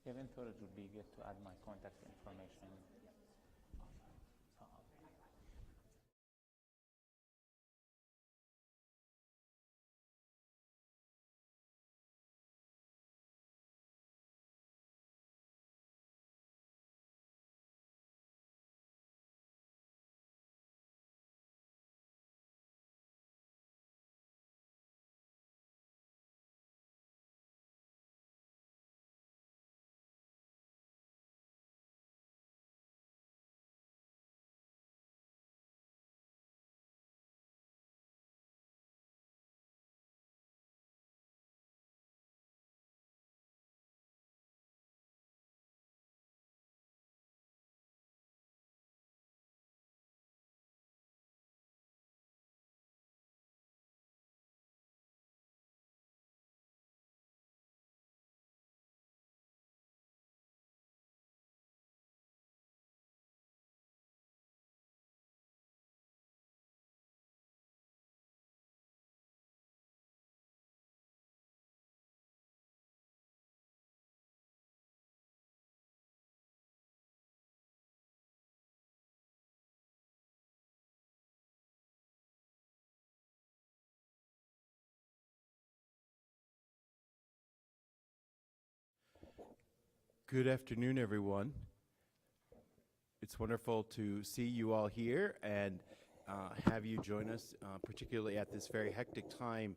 Kevin thought it would be good to add my contact information. Good afternoon, everyone. It's wonderful to see you all here and have you join us, particularly at this very hectic time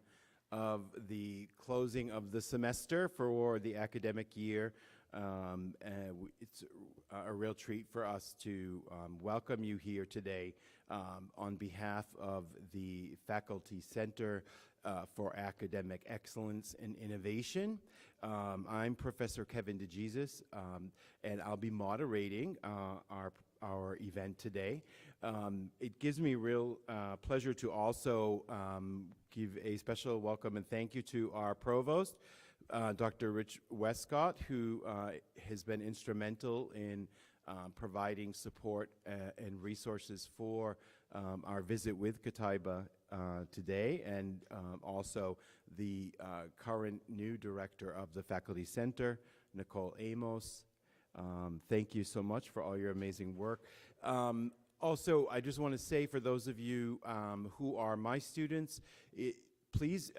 of the closing of the semester for the academic year. It's a real treat for us to welcome you here today on behalf of the Faculty Center for Academic Excellence and Innovation. I'm Professor Kevin DeJesus, and I'll be moderating our event today. It gives me real pleasure to also give a special welcome and thank you to our provost, Dr. Rich Westcott, who has been instrumental in providing support and resources for our visit with Qutaiba today, and also the current new director of the Faculty Center, Nicole Amos. Thank you so much for all your amazing work. Also, I just want to say for those of you who are my students, please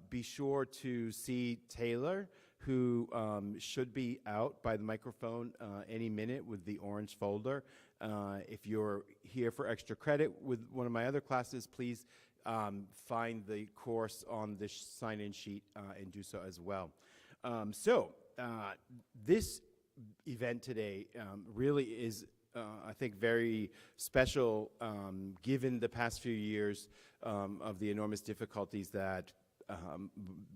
be sure to see Taylor, who should be out by the microphone any minute with the orange folder. If you're here for extra credit with one of my other classes, please find the course on this sign-in sheet and do so as well. This event today really is I think very special given the past few years of the enormous difficulties that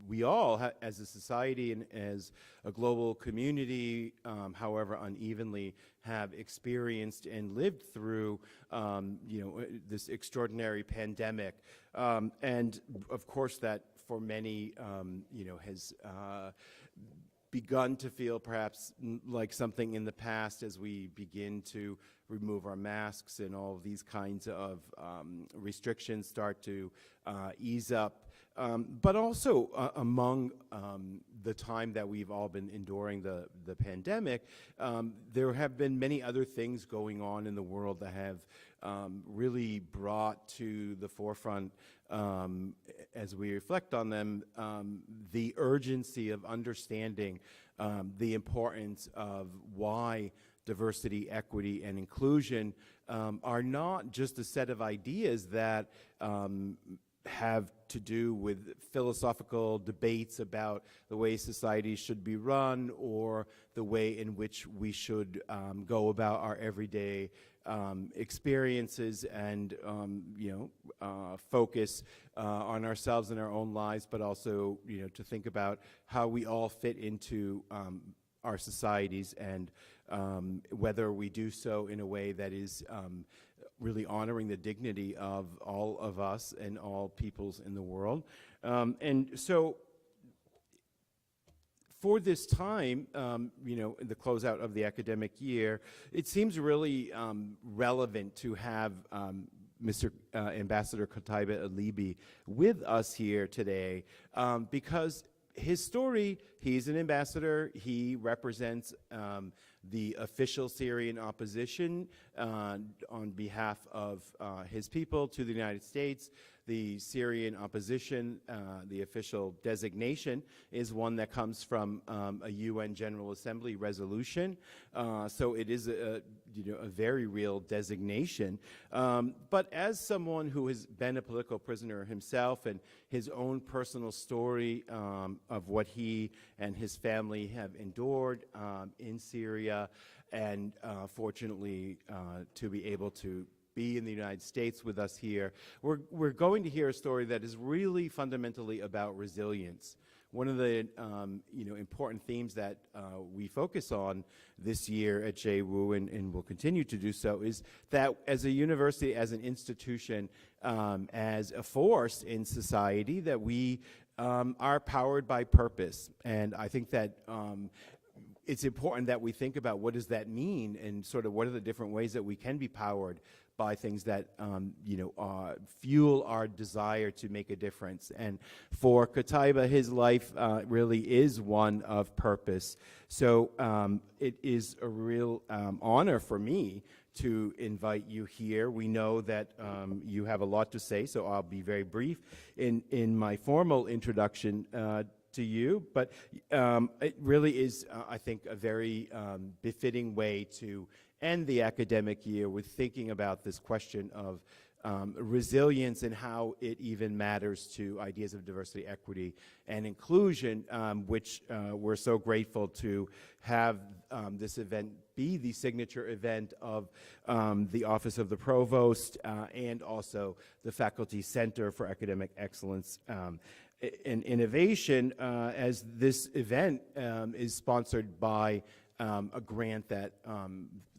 we all, as a society and as a global community, however unevenly, have experienced and lived through, this extraordinary pandemic. And of course that for many, has begun to feel perhaps like something in the past as we begin to remove our masks and all of these kinds of restrictions start to ease up. But also among the time that we've all been enduring the pandemic, there have been many other things going on in the world that have really brought to the forefront, as we reflect on them, the urgency of understanding the importance of why diversity, equity, and inclusion are not just a set of ideas that have to do with philosophical debates about the way society should be run or the way in which we should go about our everyday experiences and focus on ourselves and our own lives, but also to think about how we all fit into our societies and whether we do so in a way that is really honoring the dignity of all of us and all peoples in the world. And so for this time, in the closeout of the academic year, it seems really relevant to have Mr. Ambassador Qutaiba Idlbi with us here today because his story, he's an ambassador. He represents the official Syrian opposition on behalf of his people to the United States. The Syrian opposition, the official designation, is one that comes from a UN General Assembly resolution. So it is a very real designation. But as someone who has been a political prisoner himself, and his own personal story of what he and his family have endured in Syria, and fortunately to be able to be in the United States with us here, we're going to hear a story that is really fundamentally about resilience. One of the important themes that we focus on this year at JWU, and will continue to do so, is that as a university, as an institution, as a force in society, that we are powered by purpose. And I think that it's important that we think about what does that mean, and sort of what are the different ways that we can be powered by things that fuel our desire to make a difference. And for Qutaiba, his life really is one of purpose. So it is a real honor for me to invite you here. We know that you have a lot to say, so I'll be very brief in my formal introduction to you, but it really is, I think, a very befitting way to end the academic year with thinking about this question of resilience and how it even matters to ideas of diversity, equity, and inclusion, which we're so grateful to have this event be the signature event of the Office of the Provost and also the Faculty Center for Academic Excellence and Innovation, as this event is sponsored by a grant that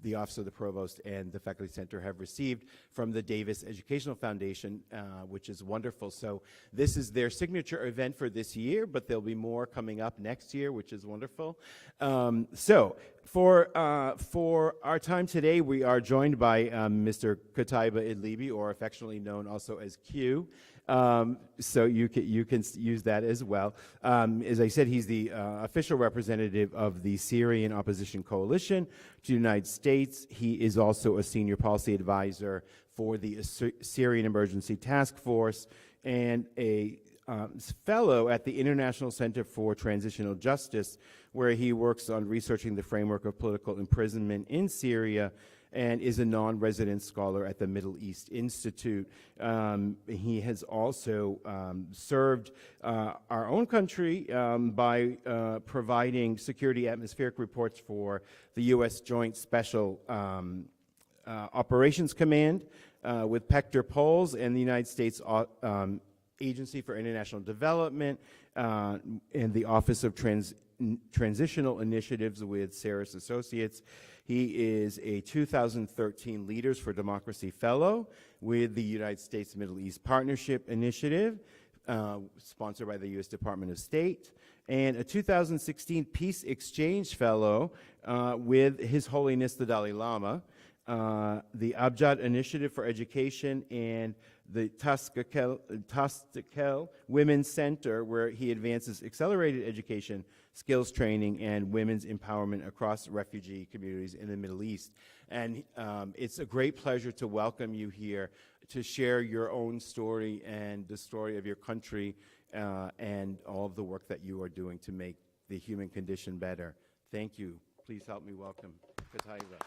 the Office of the Provost and the Faculty Center have received from the Davis Educational Foundation, which is wonderful. So this is their signature event for this year, but there'll be more coming up next year, which is wonderful. So for our time today, we are joined by Mr. Qutaiba Idlbi, or affectionately known also as Q. So you can use that as well. As I said, he's the official representative of the Syrian Opposition Coalition to the United States. He is also a senior policy advisor for the Syrian Emergency Task Force and a fellow at the International Center for Transitional Justice, where he works on researching the framework of political imprisonment in Syria, and is a non-resident scholar at the Middle East Institute. He has also served our own country by providing security atmospheric reports for the U.S. Joint Special Operations Command with Pector Polls and the United States Agency for International Development and the Office of Transitional Initiatives with Saris Associates. He is a 2013 Leaders for Democracy Fellow with the United States Middle East Partnership Initiative, sponsored by the U.S. Department of State, and a 2016 Peace Exchange Fellow with His Holiness the Dalai Lama, the Abjad Initiative for Education, and the Tastakel Women's Center, where he advances accelerated education, skills training, and women's empowerment across refugee communities in the Middle East. And it's a great pleasure to welcome you here to share your own story and the story of your country and all of the work that you are doing to make the human condition better. Thank you. Please help me welcome Qutaiba.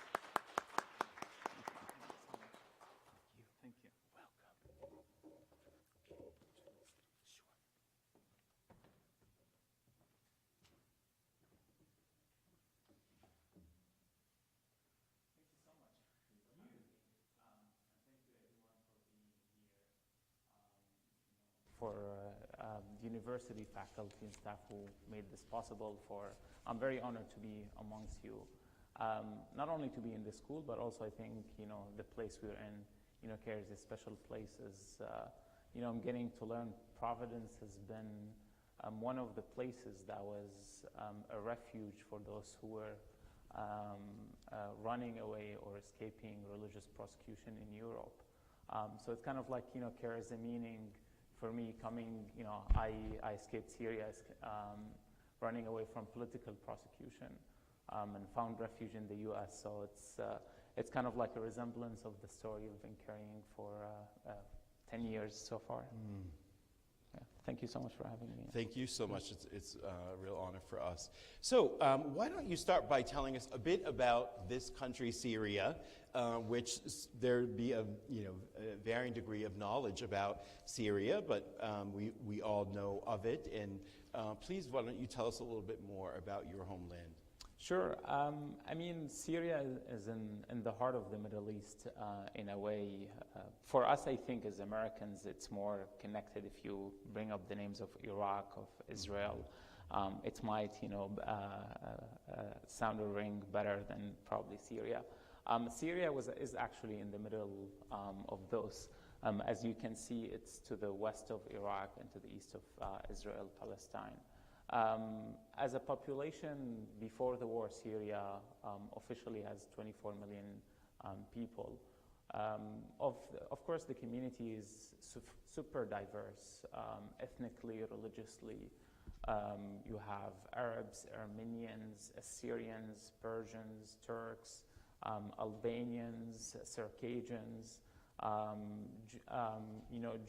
For university faculty and staff who made this possible. I'm very honored to be amongst you. Not only to be in this school, but also I think, the place we're in, carries a special place. I'm getting to learn Providence has been one of the places that was a refuge for those who were running away or escaping religious prosecution in Europe. So it's kind of like, carries a meaning for me, coming, I escaped Syria, running away from political prosecution, and found refuge in the U.S. So it's kind of like a resemblance of the story we've been carrying for 10 years so far. Yeah. Thank you so much for having me. Thank you so much. It's a real honor for us. So why don't you start by telling us a bit about this country, Syria, which there be a varying degree of knowledge about Syria, but we all know of it. And please, why don't you tell us a little bit more about your homeland? Sure. I mean, Syria is in the heart of the Middle East in a way. For us, I think, as Americans, it's more connected. If you bring up the names of Iraq, of Israel, it might, sound or ring better than probably Syria. Syria is actually in the middle of those. As you can see, it's to the west of Iraq and to the east of Israel, Palestine. As a population, before the war, Syria officially has 24 million people. Of course, the community is super diverse, ethnically, religiously. You have Arabs, Armenians, Assyrians, Persians, Turks, Albanians, Circassians,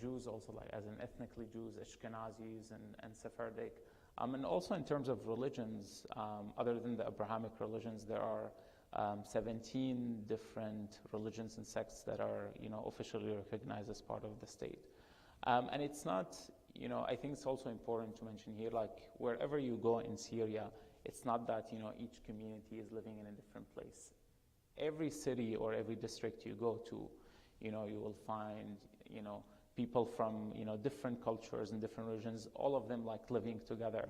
Jews also, like as in ethnically Jews, Ashkenazis and Sephardic. And also in terms of religions, other than the Abrahamic religions, there are 17 different religions and sects that are, officially recognized as part of the state. And it's not, I think it's also important to mention here, like wherever you go in Syria, it's not that, each community is living in a different place. Every city or every district you go to, you will find, people from different cultures and different religions, all of them like living together.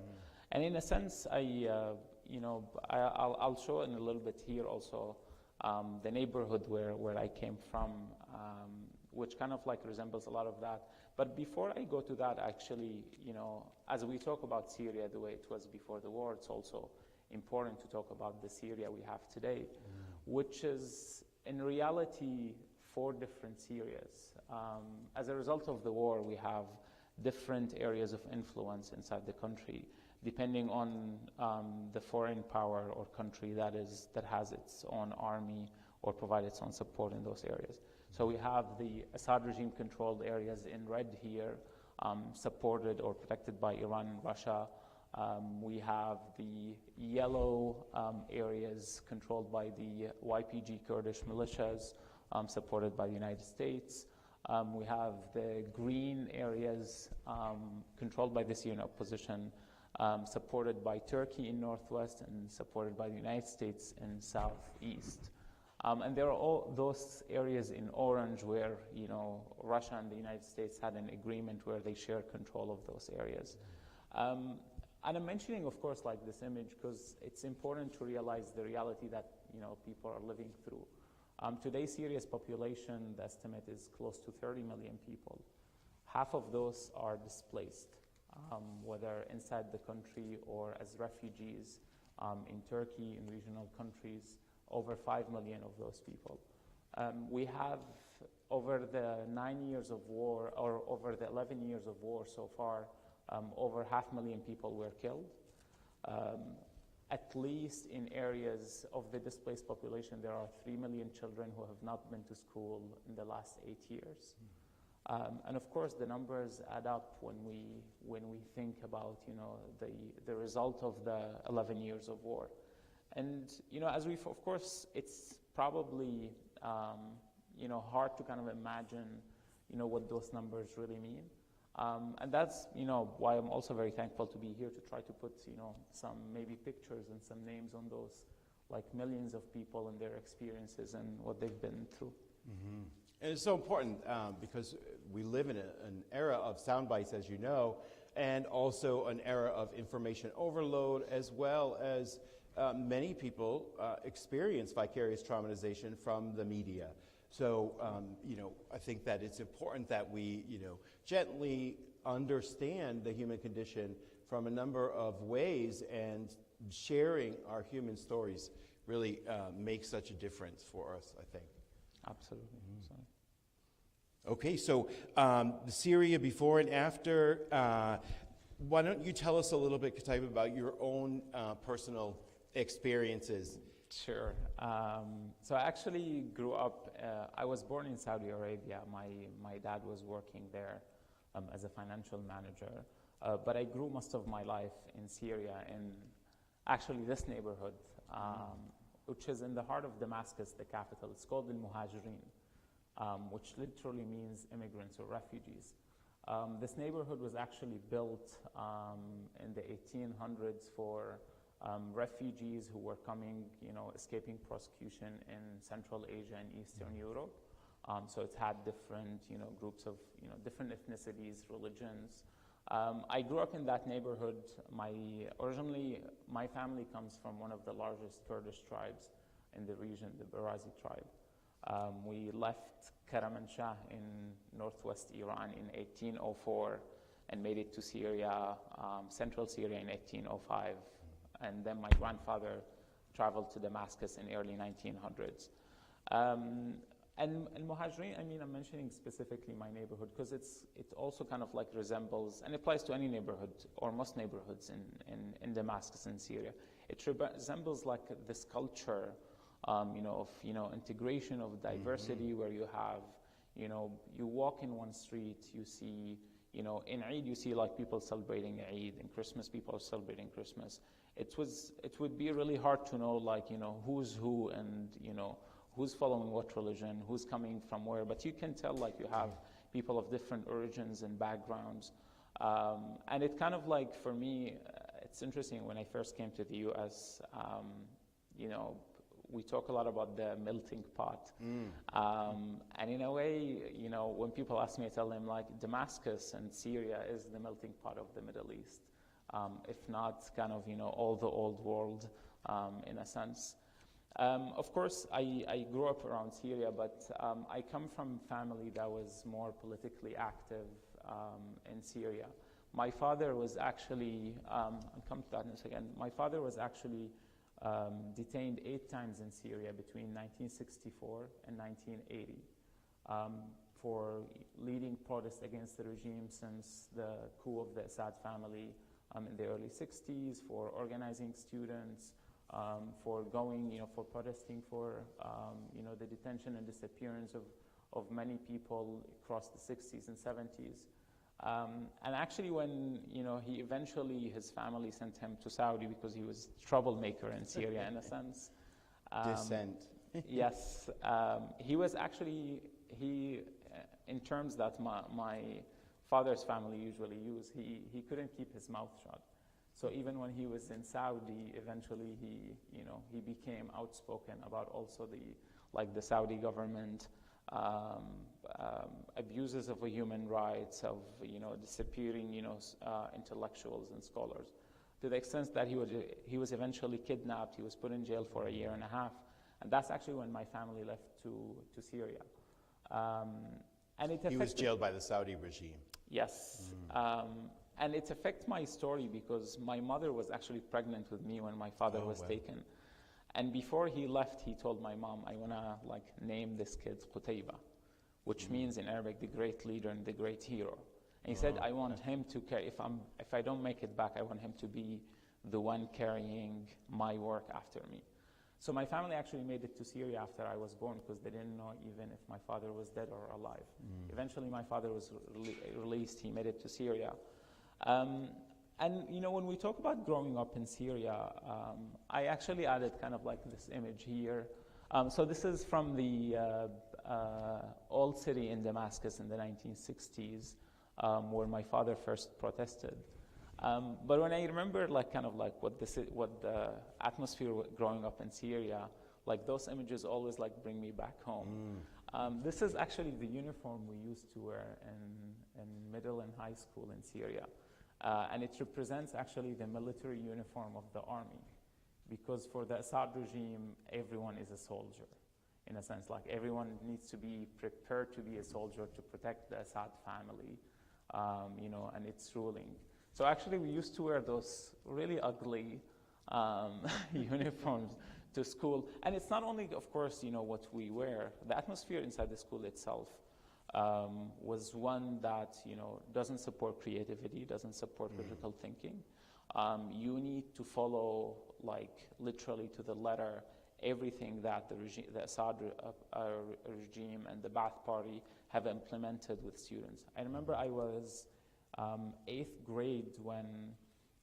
And in a sense, I'll show in a little bit here also the neighborhood where I came from, which kind of like resembles a lot of that. But before I go to that, actually, as we talk about Syria the way it was before the war, it's also important to talk about the Syria we have today, which is in reality 4 different Syrias. As a result of the war, we have different areas of influence inside the country, depending on the foreign power or country that has its own army or provide its own support in those areas. So we have the Assad regime-controlled areas in red here, supported or protected by Iran and Russia. We have the yellow areas controlled by the YPG Kurdish militias, supported by the United States. We have the green areas controlled by the Syrian opposition, supported by Turkey in northwest and supported by the United States in southeast. And there are all those areas in orange where, Russia and the United States had an agreement where they share control of those areas. And I'm mentioning, of course, like this image because it's important to realize the reality that, people are living through. Today, Syria's population, the estimate is close to 30 million people. Half of those are displaced, whether inside the country or as refugees in Turkey, in regional countries, over 5 million of those people. We have, over the 9 years of war, or over the 11 years of war so far, over 500,000 people were killed. At least in areas of the displaced population, there are 3 million children who have not been to school in the last 8 years. And of course, the numbers add up when we think about the result of the 11 years of war. And as of course, it's probably hard to kind of imagine what those numbers really mean. And that's why I'm also very thankful to be here to try to put some maybe pictures and some names on those like millions of people and their experiences and what they've been through. Mm-hmm. And it's so important because we live in an era of sound bites, as you know, and also an era of information overload, as well as many people experience vicarious traumatization from the media. So, I think that it's important that we, gently understand the human condition from a number of ways, and sharing our human stories really makes such a difference for us, I think. Absolutely. Okay, so Syria before and after. Why don't you tell us a little bit, Qutaiba, about your own personal experiences? Sure. So I actually grew up, I was born in Saudi Arabia. My dad was working there as a financial manager. But I grew most of my life in Syria, in actually this neighborhood, which is in the heart of Damascus, the capital. It's called Al-Muhajirin, which literally means immigrants or refugees. This neighborhood was actually built in the 1800s for refugees who were coming, escaping prosecution in Central Asia and Eastern Europe. So it had different, groups of, different ethnicities, religions. I grew up in that neighborhood. Originally, my family comes from one of the largest Kurdish tribes in the region, the Barazi tribe. We left Kermanshah in northwest Iran in 1804 and made it to Syria, central Syria in 1805. And then my grandfather traveled to Damascus in early 1900s. And Muhajirin, I'm mentioning specifically my neighborhood because it also kind of like resembles, and it applies to any neighborhood or most neighborhoods in Damascus and Syria. It resembles like this culture, of integration of diversity, where you have, you walk in one street, you see, in Eid you see like people celebrating Eid, in Christmas people are celebrating Christmas. It would be really hard to know like, who's who and, who's following what religion, who's coming from where, but you can tell like you have people of different origins and backgrounds. And it kind of like, for me, it's interesting when I first came to the US, we talk a lot about the melting pot. And in a way, when people ask me, I tell them like Damascus and Syria is the melting pot of the Middle East. If not kind of, all the old world in a sense. Of course, I grew up around Syria, but I come from a family that was more politically active in Syria. My father was actually, I'll come to that in a second, my father was actually detained 8 times in Syria between 1964 and 1980 for leading protests against the regime since the coup of the Assad family in the early 60s, for organizing students, for going, for protesting for, the detention and disappearance of many people across the 60s and 70s. And actually when, his family sent him to Saudi because he was a troublemaker in Syria in a sense. Dissent. Yes. He was actually, in terms that my father's family usually use, he couldn't keep his mouth shut. So even when he was in Saudi, eventually he became outspoken about also the Saudi government, abuses of human rights, of disappearing intellectuals and scholars, to the extent that he was eventually kidnapped. He was put in jail for 1.5 years, and that's actually when my family left to Syria. And it he was jailed by the Saudi regime. Yes. And it affects my story because my mother was actually pregnant with me when my father was taken. And before he left, he told my mom, I want to name this kid Qutaiba, which means in Arabic, the great leader and the great hero. And he said, I want him to carry, if I don't make it back, I want him to be the one carrying my work after me. So my family actually made it to Syria after I was born because they didn't know even if my father was dead or alive. Eventually my father was released, he made it to Syria. And when we talk about growing up in Syria, I actually added kind of like this image here. So this is from the old city in Damascus in the 1960s, where my father first protested. But when I remember what the atmosphere growing up in Syria, like those images always bring me back home. This is actually the uniform we used to wear in middle and high school in Syria. And it represents actually the military uniform of the army. Because for the Assad regime, everyone is a soldier. In a sense, everyone needs to be prepared to be a soldier to protect the Assad family, and its ruling. So actually we used to wear those really ugly uniforms to school. And it's not only, of course, what we wear, the atmosphere inside the school itself. was one that, doesn't support creativity, doesn't support critical thinking. You need to follow, like, literally to the letter, everything that the Assad regime and the Ba'ath Party have implemented with students. I remember I was 8th grade when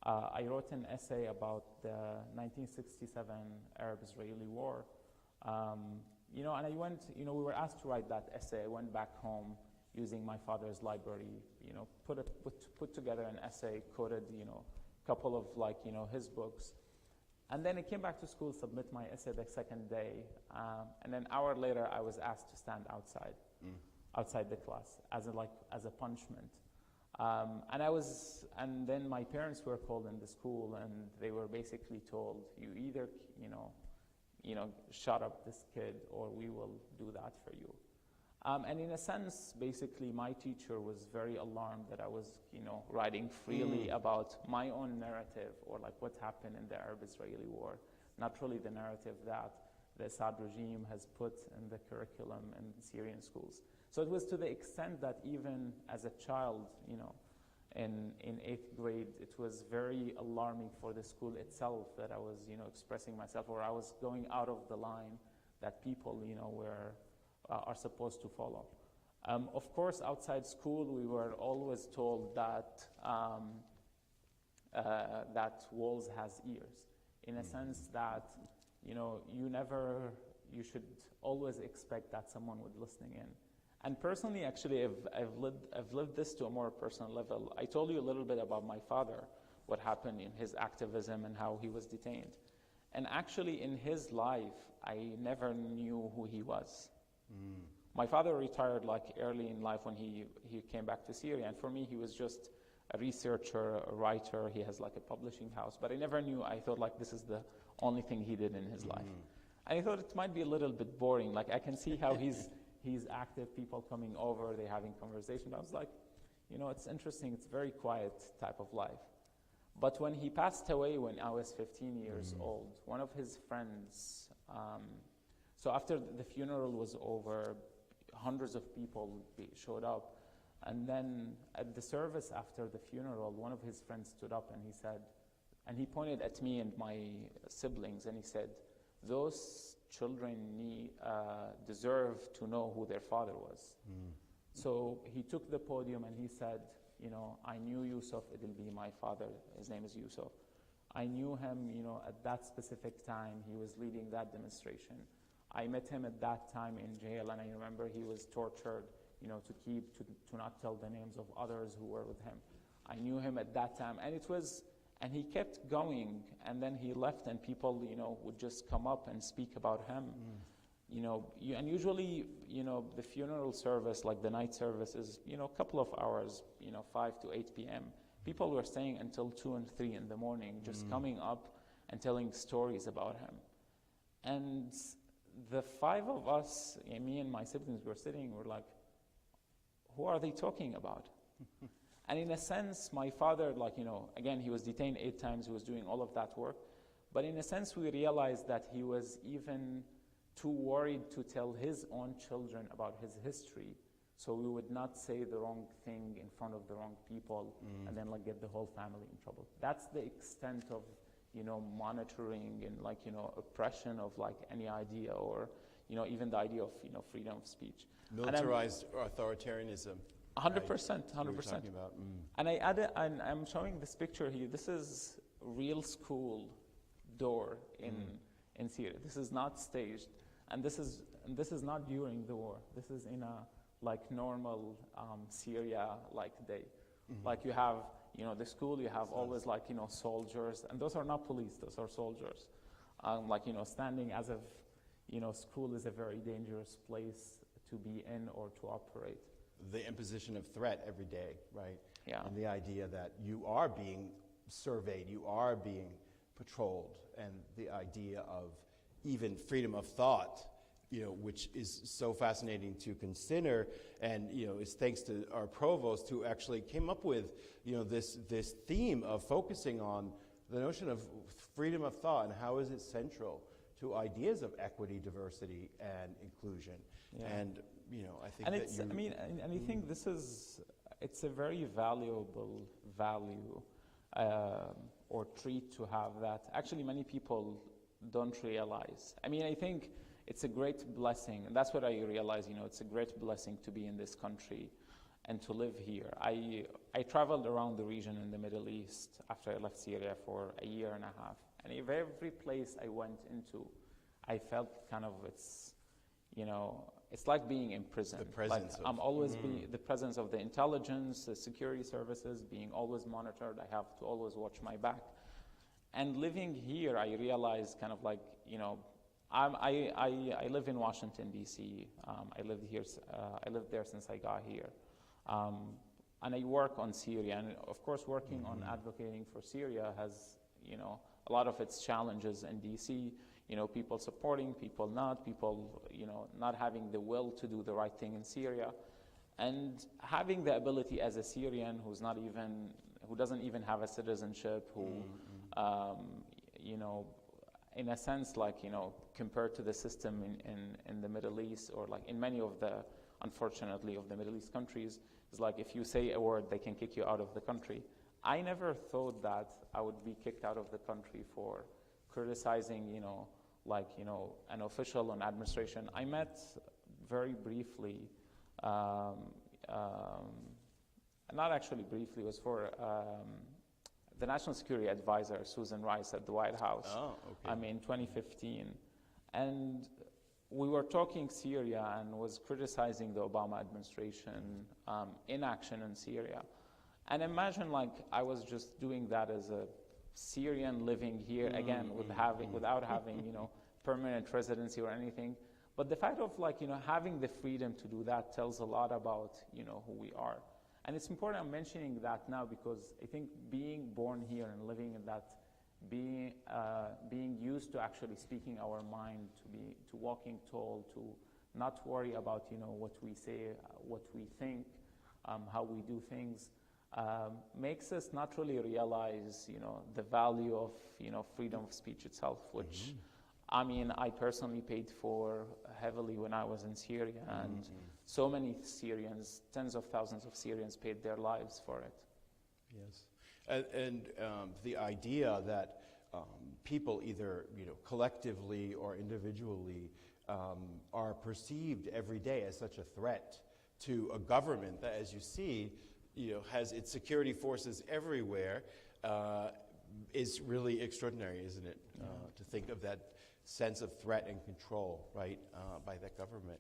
I wrote an essay about the 1967 Arab-Israeli war. And I went, we were asked to write that essay. I went back home using my father's library, put together an essay, quoted, a couple of, like, his books. And then I came back to school, submit my essay the second day, and then an hour later I was asked to stand outside the class as a punishment. And then my parents were called in the school, and they were basically told, you either, shut up this kid, or we will do that for you. And in a sense, basically, my teacher was very alarmed that I was, writing freely about my own narrative, or like what happened in the Arab-Israeli war, not really the narrative that the Assad regime has put in the curriculum in Syrian schools. So it was to the extent that even as a child, in 8th grade, it was very alarming for the school itself that I was, expressing myself, or I was going out of the line that people, are supposed to follow. Of course, outside school, we were always told that that walls has ears, in a sense that, you should always expect that someone would listening in. And personally, actually, I've lived this to a more personal level. I told you a little bit about my father, what happened in his activism and how he was detained. And actually, in his life, I never knew who he was. My father retired like early in life when he came back to Syria. And for me, he was just a researcher, a writer. He has like a publishing house. But I never knew. I thought like this is the only thing he did in his life. And I thought it might be a little bit boring. Like I can see how he's active, people coming over, they're having conversation. I was like, it's interesting. It's a very quiet type of life. But when he passed away when I was 15 years old, one of his friends, so after the funeral was over, hundreds of people showed up. And then at the service after the funeral, one of his friends stood up and he said, and he pointed at me and my siblings, and he said, those children deserve to know who their father was. So he took the podium and he said, I knew Yusuf Idlbi, my father, his name is Yusuf. I knew him, at that specific time, he was leading that demonstration. I met him at that time in jail, and I remember he was tortured, to not tell the names of others who were with him. I knew him at that time, and he kept going, and then he left, and people, would just come up and speak about him. And usually, the funeral service, like the night service, is, a couple of hours, 5 to 8 p.m. People were staying until 2 and 3 in the morning, just coming up and telling stories about him. And the 5 of us, me and my siblings, were sitting, we're like, who are they talking about? And in a sense, my father, again, he was detained 8 times, he was doing all of that work. But in a sense, we realized that he was even too worried to tell his own children about his history, so we would not say the wrong thing in front of the wrong people, and then get the whole family in trouble. That's the extent of, monitoring and oppression of any idea, or, even the idea of, freedom of speech. Militarized authoritarianism. 100%, 100%. About. And I added, and I'm showing this picture here. This is real school door in Syria. This is not staged, and this is not during the war. This is in a normal Syria day. You have the school. You have always soldiers, and those are not police. Those are soldiers. Standing as if school is a very dangerous place to be in or to operate. The imposition of threat every day, right? Yeah. And the idea that you are being surveyed, you are being patrolled, and the idea of even freedom of thought, which is so fascinating to consider, and is thanks to our provost who actually came up with this theme of focusing on the notion of freedom of thought and how is it central to to ideas of equity, diversity, and inclusion. Yeah. And I think And that it's, I mean, and I think it's a very valuable value or treat to have that. Actually, many people don't realize. I mean, I think it's a great blessing, and that's what I realize. It's a great blessing to be in this country and to live here. I traveled around the region in the Middle East after I left Syria for a year and a half, and every place I went into, I felt kind of it's like being in prison. The presence like of I'm always the presence of the intelligence, the security services, being always monitored. I have to always watch my back. And living here, I realized kind of like, I live in Washington, D.C. I lived there since I got here. And I work on Syria. And of course, working on advocating for Syria has, a lot of its challenges in D.C., people supporting, people not, people, not having the will to do the right thing in Syria. And having the ability as a Syrian who doesn't even have a citizenship, who, in a sense, like, compared to the system in the Middle East, or like in many of the, unfortunately, of the Middle East countries, it's like if you say a word, they can kick you out of the country. I never thought that I would be kicked out of the country for criticizing, an official and administration. I met very briefly, not actually briefly, it was for the National Security Advisor, Susan Rice, at the White House. Oh, okay. In 2015. And we were talking Syria and was criticizing the Obama administration inaction in Syria. And imagine like I was just doing that as a Syrian living here, again, without having, permanent residency or anything. But the fact of like, having the freedom to do that tells a lot about, who we are. And it's important I'm mentioning that now because I think being born here and living in that, being used to actually speaking our mind, to walking tall, to not worry about, what we say, what we think, how we do things, makes us not really realize, the value of, freedom of speech itself, which, I personally paid for heavily when I was in Syria, and so many Syrians, tens of thousands of Syrians paid their lives for it. Yes. And the idea that people either, collectively or individually are perceived every day as such a threat to a government that, as you see, has its security forces everywhere, is really extraordinary, isn't it? To think of that sense of threat and control, right, by that government.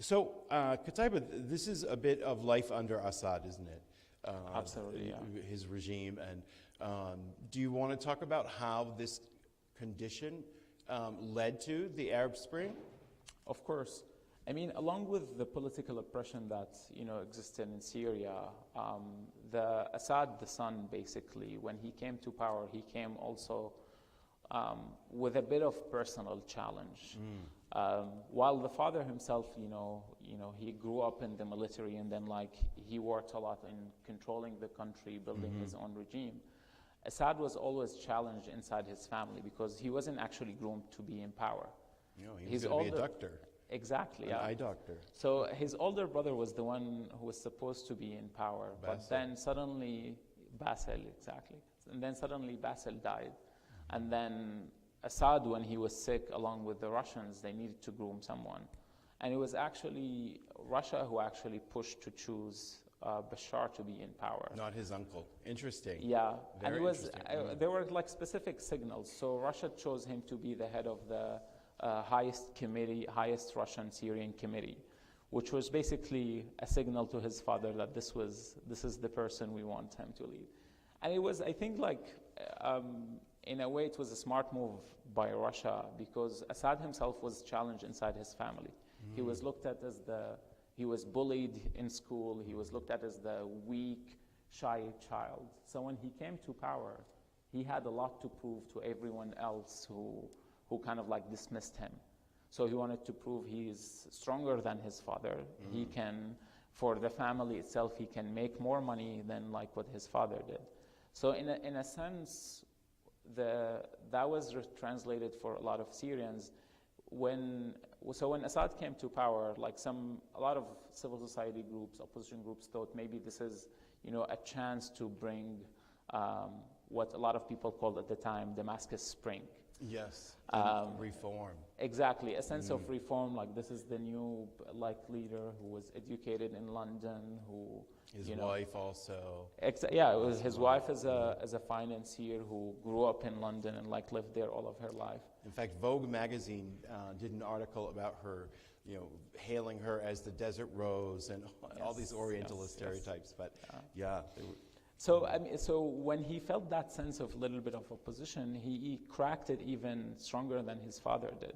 So, Qutaiba, this is a bit of life under Assad, isn't it? Absolutely, yeah. His regime. And do you want to talk about how this condition led to the Arab Spring? Of course. Along with the political oppression that existed in Syria, the Assad, the son, basically, when he came to power, he came also with a bit of personal challenge. While the father himself, he grew up in the military, and then he worked a lot in controlling the country, building his own regime. Assad was always challenged inside his family because he wasn't actually groomed to be in power. He was going to be a doctor. Exactly, An eye doctor. So his older brother was the one who was supposed to be in power, but then suddenly Basil died, and then Assad, when he was sick, along with the Russians, they needed to groom someone, and it was actually Russia who actually pushed to choose Bashar to be in power. Not his uncle. Interesting. Yeah, Very and it was interesting. there were specific signals. So Russia chose him to be the head of the highest Russian Syrian committee, which was basically a signal to his father that this is the person we want him to lead. And it was, I think, in a way, it was a smart move by Russia because Assad himself was challenged inside his family. He was looked at as he was bullied in school. He was looked at as the weak, shy child. So when he came to power, he had a lot to prove to everyone else who kind of dismissed him. So he wanted to prove he's stronger than his father. He can, for the family itself, he can make more money than what his father did. So in a sense, that was translated for a lot of Syrians. When Assad came to power, like a lot of civil society groups, opposition groups thought maybe this is, a chance to bring what a lot of people called at the time Damascus Spring. Yes, reform. Exactly, a sense of reform. Like this is the new leader who was educated in London, who his wife also. It was his wife as a financier who grew up in London and lived there all of her life. In fact, Vogue magazine did an article about her, hailing her as the Desert Rose and all these Orientalist stereotypes. But they were. So when he felt that sense of little bit of opposition, he cracked it even stronger than his father did.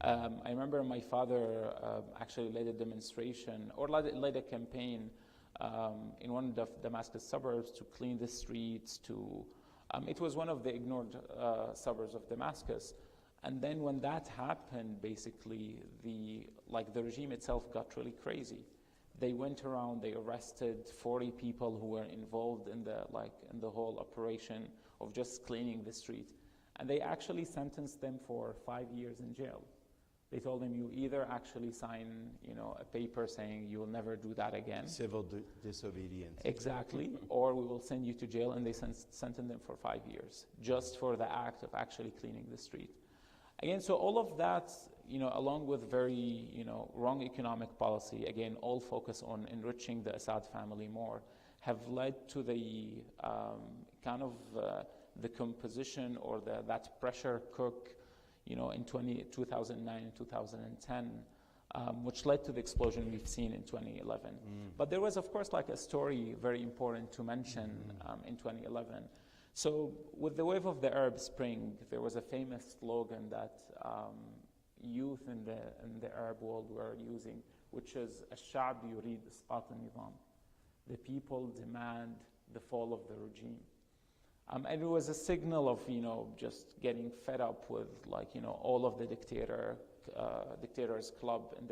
I remember my father actually led a demonstration or led a campaign in one of the Damascus suburbs to clean the streets. It was one of the ignored suburbs of Damascus. And then when that happened, basically the regime itself got really crazy. They went around, they arrested 40 people who were involved in the whole operation of just cleaning the street. And they actually sentenced them for 5 years in jail. They told them, you either actually sign, a paper saying you will never do that again. Civil disobedience. Exactly. Or we will send you to jail, and they sentenced them for 5 years, just for the act of actually cleaning the street. Again, so all of that, along with very, wrong economic policy, again, all focus on enriching the Assad family more, have led to the the composition or that pressure cook, in 2009 and 2010, which led to the explosion we've seen in 2011. But there was, of course, a story very important to mention in 2011. So with the wave of the Arab Spring, there was a famous slogan that youth in the Arab world were using, which is "الشعب يريد إسقاط النظام." The people demand the fall of the regime. And it was a signal of, just getting fed up with, all of the dictators' club in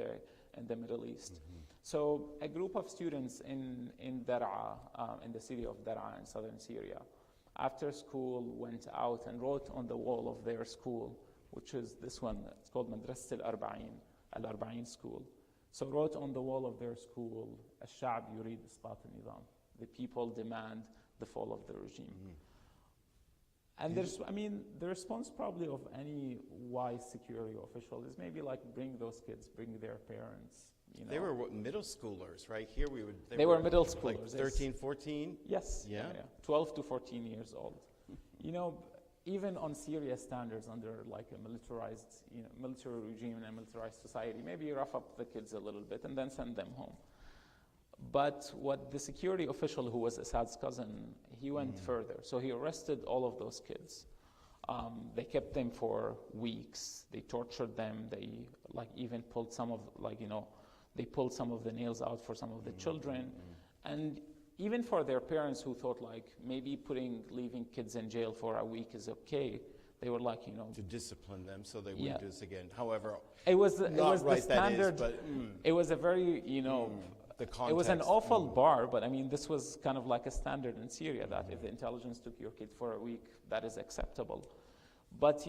the Middle East. So a group of students in Daraa, in the city of Daraa in southern Syria, after school went out and wrote on the wall of their school, which is this one, it's called Madrasat al-Arba'in school. So wrote on the wall of their school, الشعب يريد إسقاط النظام. The people demand the fall of the regime. And the response probably of any wise security official is maybe bring those kids, bring their parents. They were middle schoolers, right? Here they were middle schoolers. 13, 14? Yes. Yeah. 12 to 14 years old. Even on Syria standards, under a militarized, military regime and a militarized society, maybe you rough up the kids a little bit and then send them home. But what the security official, who was Assad's cousin, he went further. So he arrested all of those kids. They kept them for weeks. They tortured them. They even pulled some of they pulled some of the nails out for some of the children. And even for their parents who thought maybe leaving kids in jail for a week is okay, they were to discipline them so they wouldn't do this again. However, it was the standard. It was a very it was an awful bar, but this was kind of a standard in Syria that if the intelligence took your kid for a week, that is acceptable. But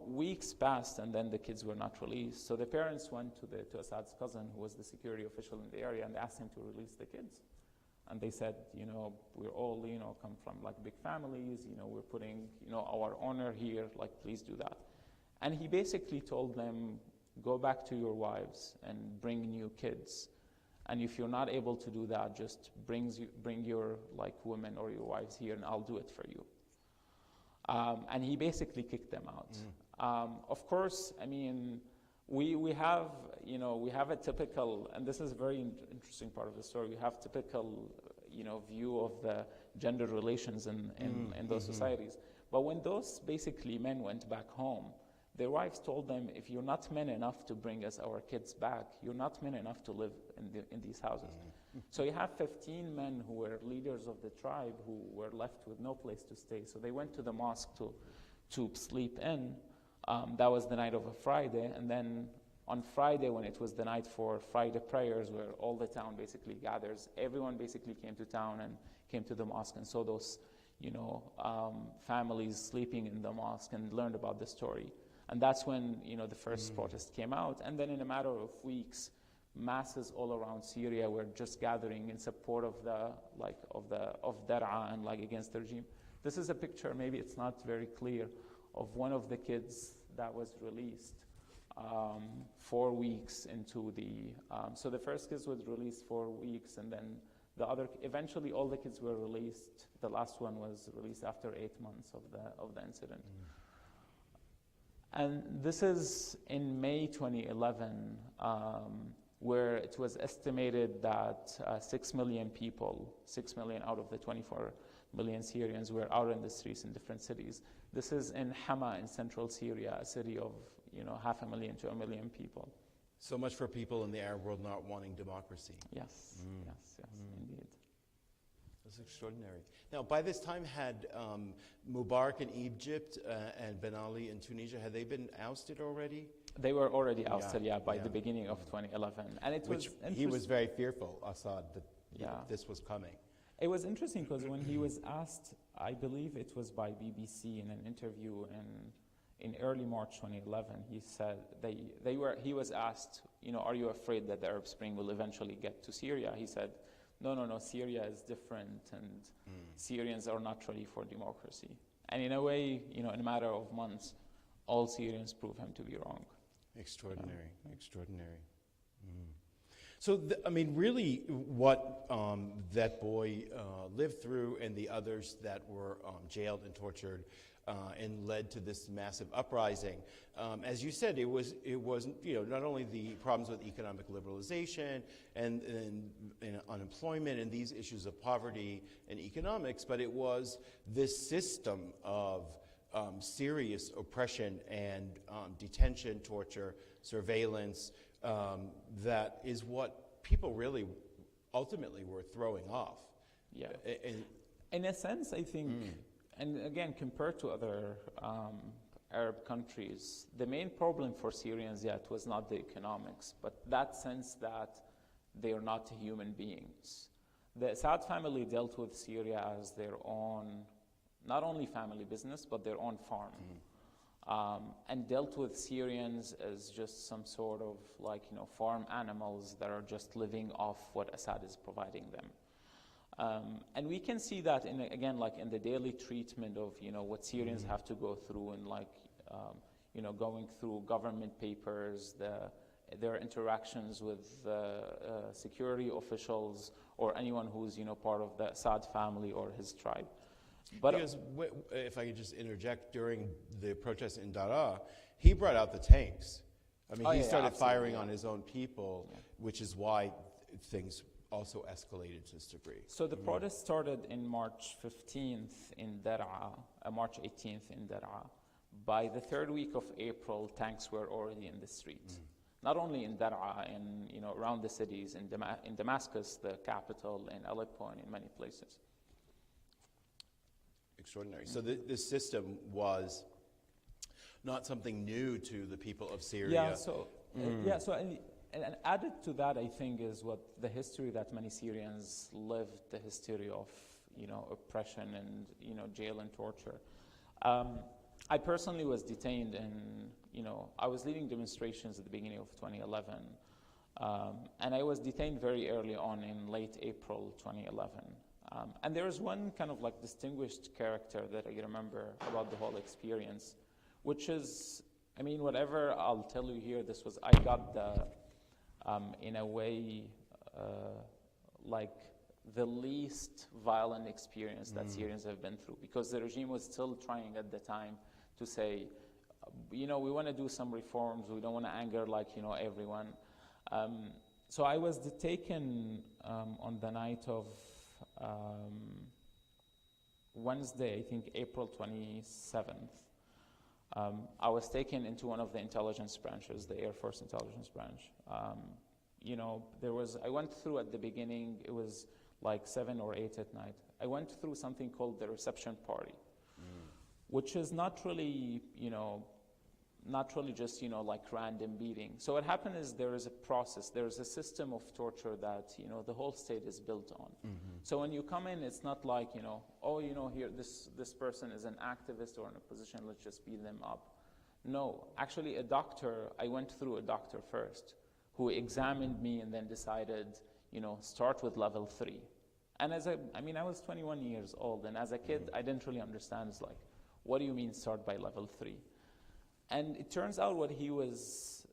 weeks passed and then the kids were not released. So the parents went to Assad's cousin, who was the security official in the area, and asked him to release the kids. And they said, we're all, come from big families, we're putting, our honor here, please do that. And he basically told them, go back to your wives and bring new kids. And if you're not able to do that, just bring your women or your wives here and I'll do it for you. And he basically kicked them out. Of course, we have a typical, and this is a very interesting part of the story, we have typical, view of the gender relations in those societies. But when those basically men went back home, their wives told them, if you're not men enough to bring us our kids back, you're not men enough to live in these houses. So you have 15 men who were leaders of the tribe who were left with no place to stay. So they went to the mosque to sleep in. That was the night of a Friday. And then on Friday, when it was the night for Friday prayers, where all the town basically gathers, everyone basically came to town and came to the mosque and saw those, families sleeping in the mosque and learned about the story. And that's when, the first protest came out. And then in a matter of weeks, masses all around Syria were just gathering in support of Dar'a and against the regime. This is a picture, maybe it's not very clear, of one of the kids that was released 4 weeks into the, so the first kids was released 4 weeks, and then eventually all the kids were released. The last one was released after 8 months of the incident. And this is in May 2011, where it was estimated that 6 million people, 6 million out of the 24 million Syrians were out in the streets in different cities. This is in Hama in central Syria, a city of 500,000 to 1 million people. So much for people in the Arab world not wanting democracy. Yes, indeed. That's extraordinary. Now, by this time, had Mubarak in Egypt and Ben Ali in Tunisia, had they been ousted already? They were already ousted, by the beginning of 2011. And it was he was very fearful, Assad, that this was coming. It was interesting because when he was asked, I believe it was by BBC in an interview in early March 2011, he said he was asked, are you afraid that the Arab Spring will eventually get to Syria? He said, no, Syria is different, and Syrians are not ready for democracy. And in a way, in a matter of months, all Syrians prove him to be wrong. Extraordinary. So, really what that boy lived through, and the others that were jailed and tortured and led to this massive uprising. As you said, it was not only the problems with economic liberalization and unemployment and these issues of poverty and economics, but it was this system of serious oppression and detention, torture, surveillance, that is what people really ultimately were throwing off. Yeah. In a sense, I think, and again, compared to other Arab countries, the main problem for Syrians yet was not the economics, but that sense that they are not human beings. The Assad family dealt with Syria as their own, not only family business, but their own farm. And dealt with Syrians as just some sort of farm animals that are just living off what Assad is providing them. And we can see that in the daily treatment of what Syrians have to go through, and going through government papers, their interactions with security officials or anyone who's part of the Assad family or his tribe. But because if I could just interject, during the protests in Dar'a, he brought out the tanks. He started firing on his own people, which is why things also escalated to this degree. So the protest started in March 15th in Dar'a, March 18th in Dar'a. By the third week of April, tanks were already in the street. Not only in Dar'a, in around the cities, in Damascus, the capital, in Aleppo, and in many places. Extraordinary. So this system was not something new to the people of Syria. And added to that, I think, is what the history that many Syrians lived, the history of oppression and jail and torture. I personally was detained I was leading demonstrations at the beginning of 2011, and I was detained very early on in late April 2011. And there was one kind of distinguished character that I remember about the whole experience, which is, whatever I'll tell you here, I got the, in a way, the least violent experience that Syrians have been through, because the regime was still trying at the time to say, we want to do some reforms, we don't want to anger everyone. So I was taken on the night of Wednesday, I think April 27th. I was taken into one of the intelligence branches, the Air Force intelligence branch. I went through at the beginning, it was 7 or 8 at night. I went through something called the reception party, which is not really, not really just, like random beating. So what happened is there is a process, there is a system of torture that, the whole state is built on. So when you come in, it's not like, here, this person is an activist or in a position, let's just beat them up. No, actually I went through a doctor first who examined me and then decided, start with level 3. And I was 21 years old, and as a kid, I didn't really understand. It's like, what do you mean start by level 3? And it turns out what he was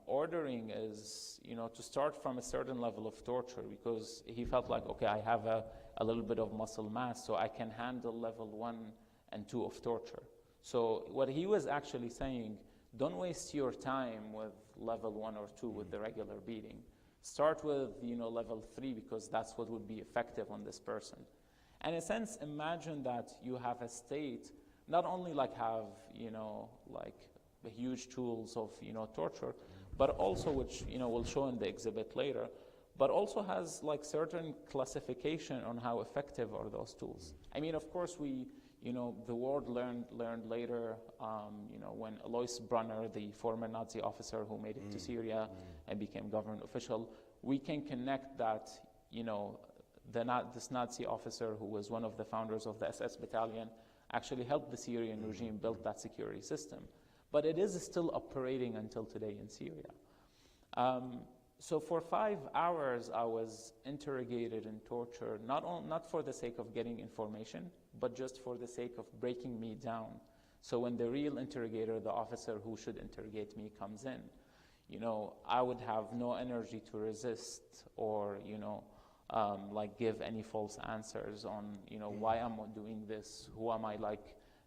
ordering is, to start from a certain level of torture, because he felt like, okay, I have a little bit of muscle mass, so I can handle level 1 and 2 of torture. So what he was actually saying, don't waste your time with level 1 or 2 with the regular beating. Start with, level 3, because that's what would be effective on this person. And in a sense, imagine that you have a state not only have, like the huge tools of, torture, but also, which, we'll show in the exhibit later, but also has like certain classification on how effective are those tools. Of course, the world learned later, when Alois Brunner, the former Nazi officer who made it to Syria and became government official, we can connect that, this Nazi officer who was one of the founders of the SS battalion actually helped the Syrian regime build that security system. But it is still operating until today in Syria. So for 5 hours, I was interrogated and tortured, not for the sake of getting information, but just for the sake of breaking me down. So when the real interrogator, the officer who should interrogate me, comes in, I would have no energy to resist or, give any false answers on, why I'm doing this, who am I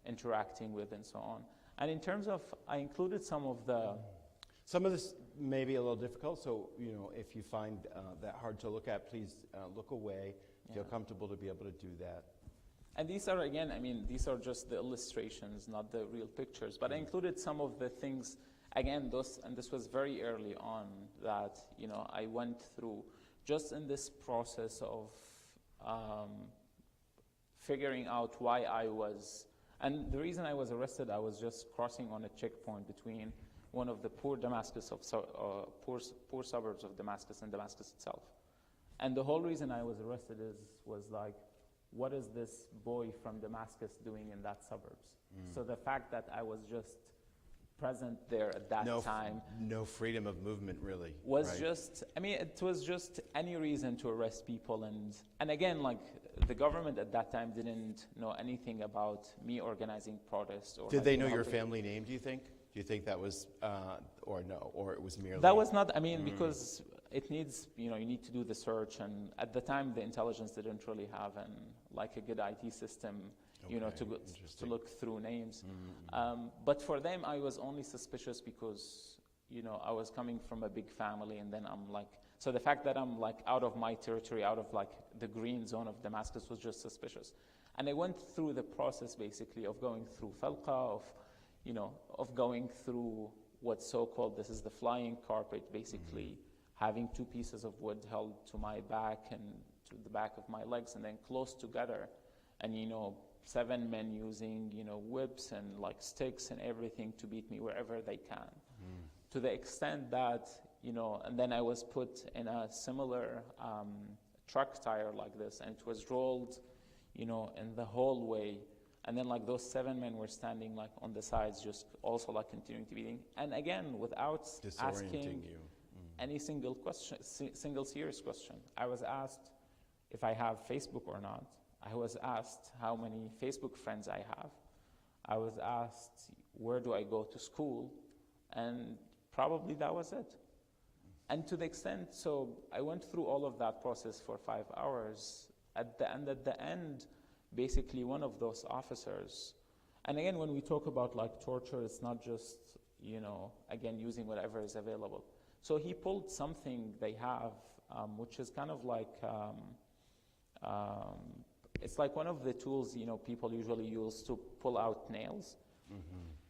interacting with, and so on. And in terms of, I included some of this may be a little difficult, so if you find that hard to look at, please look away. Feel comfortable to be able to do that. And these are, again, these are just the illustrations, not the real pictures. But I included some of the things, again, this was very early on that, I went through just in this process of figuring out why I was. And the reason I was arrested, I was just crossing on a checkpoint between one of the poor suburbs of Damascus and Damascus itself. And the whole reason I was arrested was like, what is this boy from Damascus doing in that suburbs? So the fact that I was just present there at that time. No freedom of movement, really. Was right. just, it was just any reason to arrest people. And again, the government at that time didn't know anything about me organizing protests. Or Did they know your family name, do you think? Do you think that was, or no, or it was merely? That was not, because it needs, you need to do the search. And at the time, the intelligence didn't really have a good IT system, to look through names. But for them, I was only suspicious because, I was coming from a big family, and then I'm so the fact that I'm out of my territory, out of the green zone of Damascus was just suspicious. And I went through the process basically of going through Falqa, of going through what's so-called, this is the flying carpet, basically having 2 pieces of wood held to my back and to the back of my legs and then close together. And, 7 men using, whips and sticks and everything to beat me wherever they can. To the extent that, and then I was put in a similar truck tire like this, and it was rolled, in the hallway. And then those 7 men were standing on the sides, just also continuing to beating. And again, without asking any single serious question. I was asked if I have Facebook or not. I was asked how many Facebook friends I have. I was asked where do I go to school, and probably that was it. And to the extent, so I went through all of that process for 5 hours. At the end, basically one of those officers, and again, when we talk about torture, it's not just, again, using whatever is available. So he pulled something they have, which is kind of it's one of the tools, people usually use to pull out nails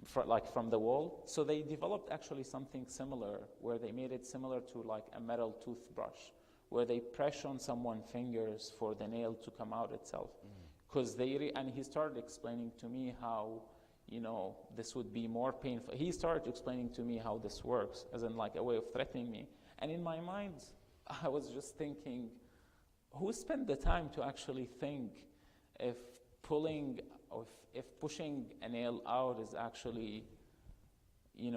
from the wall. So they developed actually something similar, where they made it similar to a metal toothbrush, where they press on someone's fingers for the nail to come out itself. Because and he started explaining to me how, this would be more painful. He started explaining to me how this works, as in like a way of threatening me. And in my mind, I was just thinking, who spent the time to actually think if pushing a nail out is actually,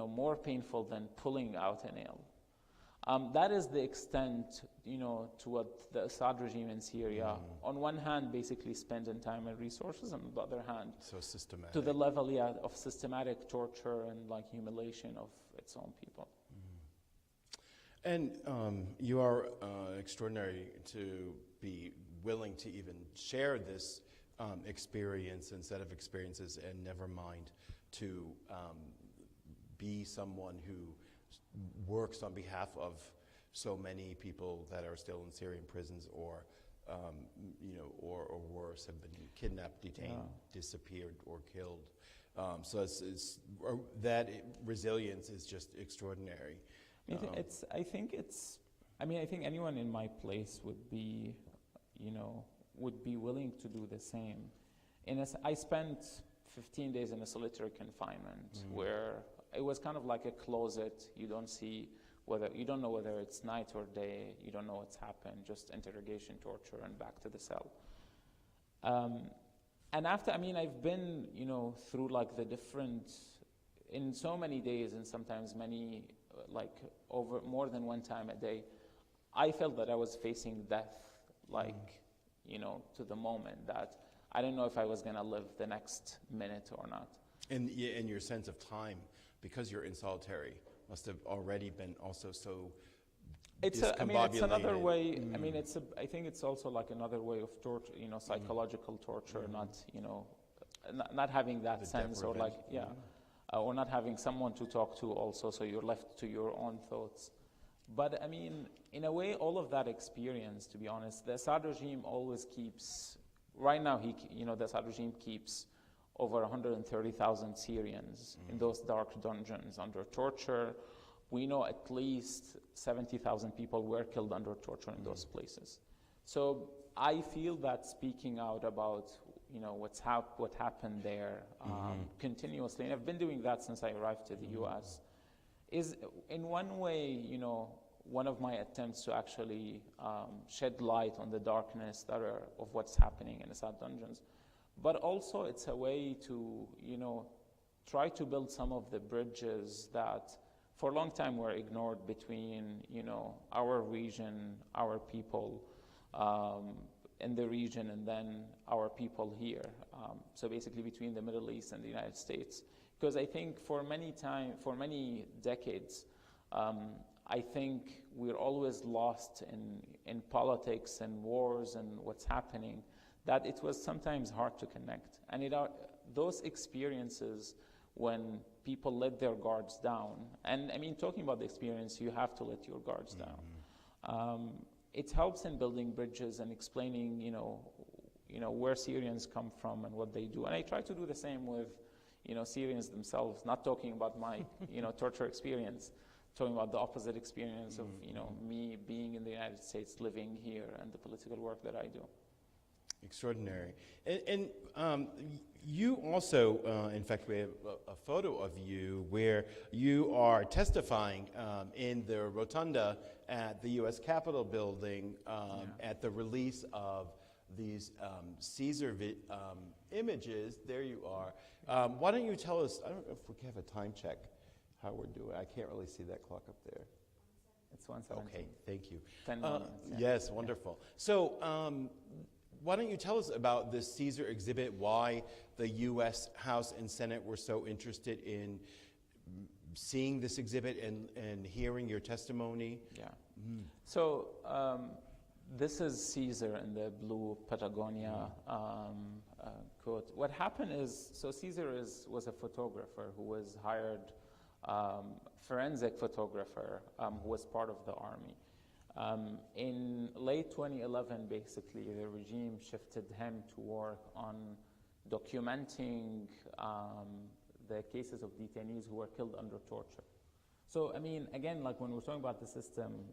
more painful than pulling out a nail? That is the extent, to what the Assad regime in Syria, on one hand, basically spending time and resources, and on the other hand, so systematic. To the level, of systematic torture and like humiliation of its own people. And you are extraordinary to be willing to even share this experience and set of experiences, and never mind to be someone who works on behalf of so many people that are still in Syrian prisons, or or worse, have been kidnapped, detained, disappeared, or killed. So that resilience is just extraordinary. I think anyone in my place would be willing to do the same. I spent 15 days in a solitary confinement where it was kind of like a closet. You don't know whether it's night or day. You don't know what's happened. Just interrogation, torture, and back to the cell. And after, I've been, through like the different, in so many days, and sometimes many, like over more than one time a day, I felt that I was facing death, to the moment that I didn't know if I was going to live the next minute or not. And your sense of time, because you're in solitary, must have already been also so discombobulated. It's another way. I think it's also like another way of torture, psychological torture, not having that The sense, or like, or not having someone to talk to also, so you're left to your own thoughts. But in a way, all of that experience, to be honest, the Assad regime always keeps, right now, the Assad regime keeps over 130,000 Syrians in those dark dungeons under torture. We know at least 70,000 people were killed under torture in those places. So I feel that speaking out about what happened there continuously, and I've been doing that since I arrived to the U.S., is in one way, one of my attempts to actually shed light on the darkness of what's happening in Assad dungeons. But also it's a way to, try to build some of the bridges that for a long time were ignored between, our region, our people in the region, and then our people here. So basically between the Middle East and the United States. Because I think for many decades, I think we're always lost in politics and wars and what's happening, that it was sometimes hard to connect. And those experiences when people let their guards down, and talking about the experience, you have to let your guards down. It helps in building bridges and explaining, where Syrians come from and what they do. And I try to do the same with, Syrians themselves, not talking about my, torture experience, talking about the opposite experience of, me being in the United States, living here, and the political work that I do. Extraordinary. And you also, in fact, we have a photo of you where you are testifying in the rotunda at the U.S. Capitol building at the release of these Caesar images. There you are. Why don't you tell us, I don't know if we can have a time check, how we're doing. I can't really see that clock up there. It's 1:17. Okay, thank you. 10 moments. Yes, wonderful. So, why don't you tell us about this Caesar exhibit, why the U.S. House and Senate were so interested in seeing this exhibit and hearing your testimony? Yeah. So this is Caesar in the blue Patagonia coat. What happened is, so Caesar was a photographer who was hired, forensic photographer who was part of the army. In late 2011, basically, the regime shifted him to work on documenting the cases of detainees who were killed under torture. So, again, like when we're talking about the system,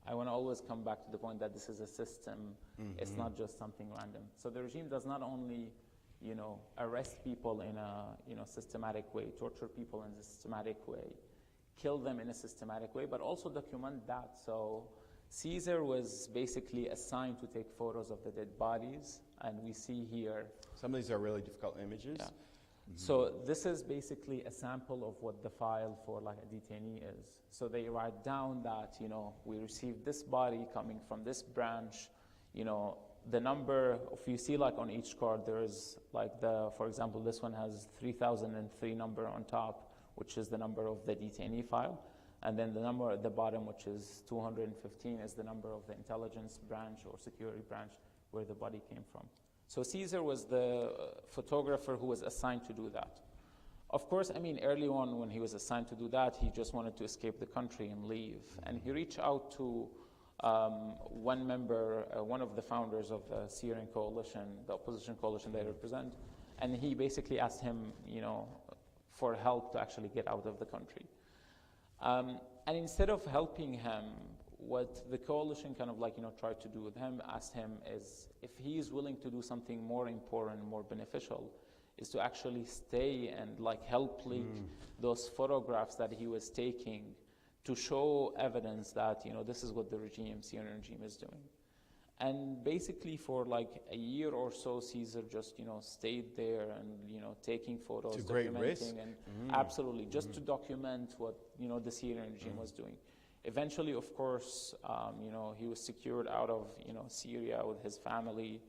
I want to always come back to the point that this is a system. It's not just something random. So the regime does not only, arrest people in a systematic way, torture people in a systematic way, kill them in a systematic way, but also document that. So Caesar was basically assigned to take photos of the dead bodies, and we see here. Some of these are really difficult images. Yeah. So this is basically a sample of what the file for like a detainee is. So they write down that, we received this body coming from this branch, the number, if you see like on each card, there is like for example, this one has 3003 number on top, which is the number of the detainee file. And then the number at the bottom, which is 215, is the number of the intelligence branch or security branch where the body came from. So Caesar was the photographer who was assigned to do that. Of course, early on when he was assigned to do that, he just wanted to escape the country and leave. And he reached out to one member, one of the founders of the Syrian coalition, the opposition coalition they represent, and he basically asked him, for help to actually get out of the country. And instead of helping him, what the coalition tried to do with him, asked him, is if he is willing to do something more important, more beneficial, is to actually stay and help leak those photographs that he was taking to show evidence that this is what the Syrian regime is doing. And basically for a year or so, Caesar just stayed there and taking photos, to great risk. And absolutely just to document what the Syrian regime was doing. Eventually, of course, he was secured out of Syria with his family,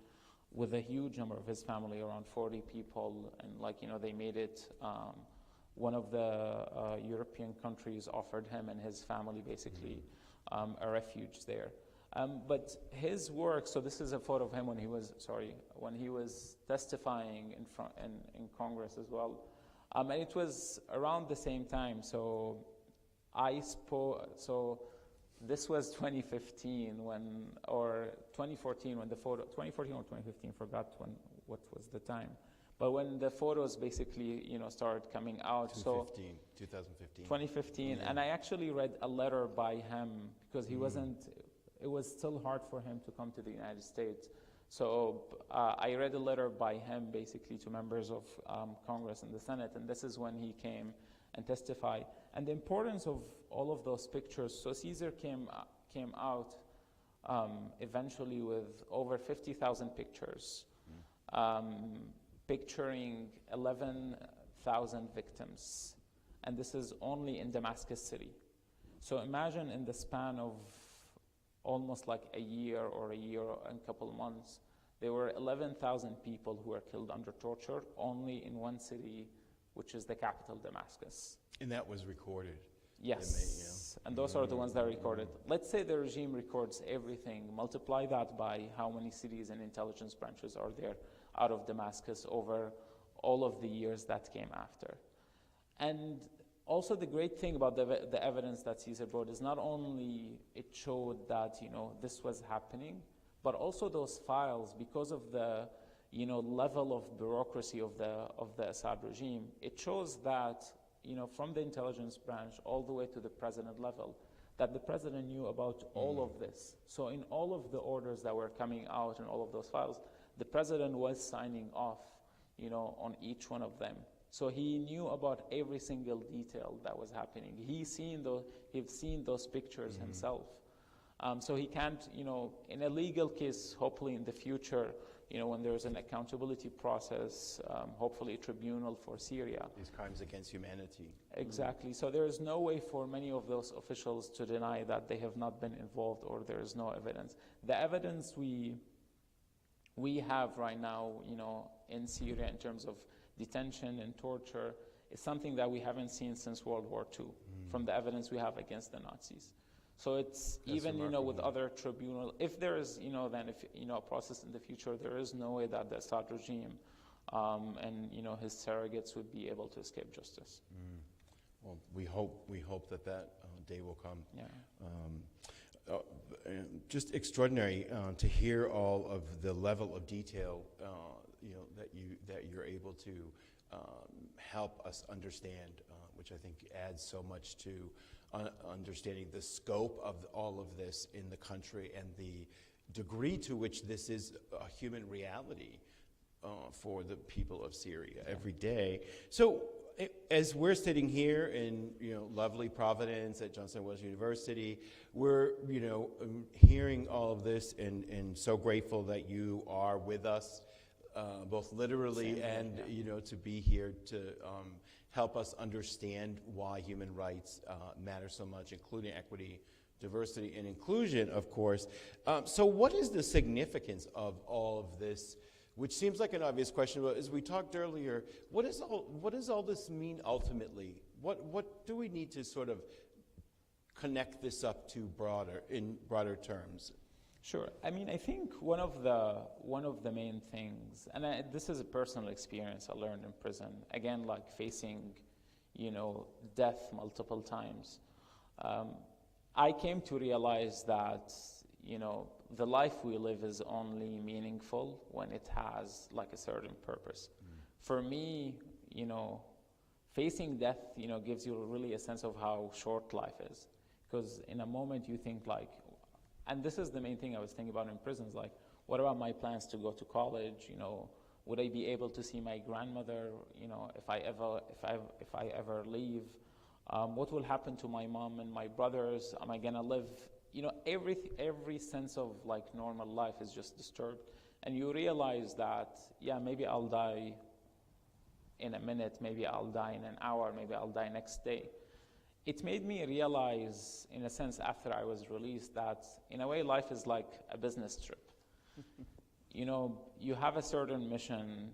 with a huge number of his family, around 40 people, and they made it. One of the European countries offered him and his family basically a refuge there. But his work, so this is a photo of him when he was testifying in Congress as well. And it was around the same time. So this was 2015 or 2014 when the photo, 2014 or 2015, forgot what was the time. But when the photos basically, started coming out. 2015. And I actually read a letter by him because he it was still hard for him to come to the United States. So I read a letter by him basically to members of Congress and the Senate, and this is when he came and testified. And the importance of all of those pictures, so Caesar came out eventually with over 50,000 pictures, picturing 11,000 victims. And this is only in Damascus city. So imagine in the span of almost a year and a couple of months, there were 11,000 people who were killed under torture only in one city, which is the capital, Damascus. And that was recorded? Yes. And those are the ones that are recorded. Let's say the regime records everything. Multiply that by how many cities and intelligence branches are there out of Damascus over all of the years that came after. And also the great thing about the evidence that Caesar brought is not only it showed that this was happening, but also those files, because of the level of bureaucracy of the Assad regime, it shows that from the intelligence branch all the way to the president level, that the president knew about all of this. So in all of the orders that were coming out and all of those files, the president was signing off on each one of them. So he knew about every single detail that was happening. He'd seen those pictures himself. So he can't, in a legal case, hopefully in the future, when there's an accountability process, hopefully a tribunal for Syria. These crimes against humanity. Exactly. So there is no way for many of those officials to deny that they have not been involved or there is no evidence. The evidence we have right now, in Syria in terms of detention and torture is something that we haven't seen since World War II, from the evidence we have against the Nazis. So it's That's even, remarkable. With other tribunal, if there is, then if, a process in the future, there is no way that the Assad regime and, his surrogates would be able to escape justice. Well, we hope that day will come. Yeah. Just extraordinary to hear all of the level of detail, that you're able to help us understand, which I think adds so much to understanding the scope of all of this in the country and the degree to which this is a human reality for the people of Syria every day. So as we're sitting here in lovely Providence at Johnson Wales University, we're hearing all of this and so grateful that you are with us, both literally and to be here to help us understand why human rights matter so much, including equity, diversity, and inclusion, of course. So what is the significance of all of this, which seems like an obvious question, but as we talked earlier, what does all this mean ultimately? What do we need to sort of connect this up to in broader terms? Sure. I mean, I think one of the main things, and this is a personal experience I learned in prison. Again, like facing, death multiple times. I came to realize that, the life we live is only meaningful when it has like a certain purpose. For me, facing death, gives you really a sense of how short life is. Because in a moment you think like, and this is the main thing I was thinking about in prisons, like, what about my plans to go to college? Would I be able to see my grandmother? If I ever leave, what will happen to my mom and my brothers? Am I gonna live? Every sense of like normal life is just disturbed, and you realize that maybe I'll die in a minute, maybe I'll die in an hour, maybe I'll die next day. It made me realize, in a sense, after I was released, that in a way life is like a business trip. You have a certain mission,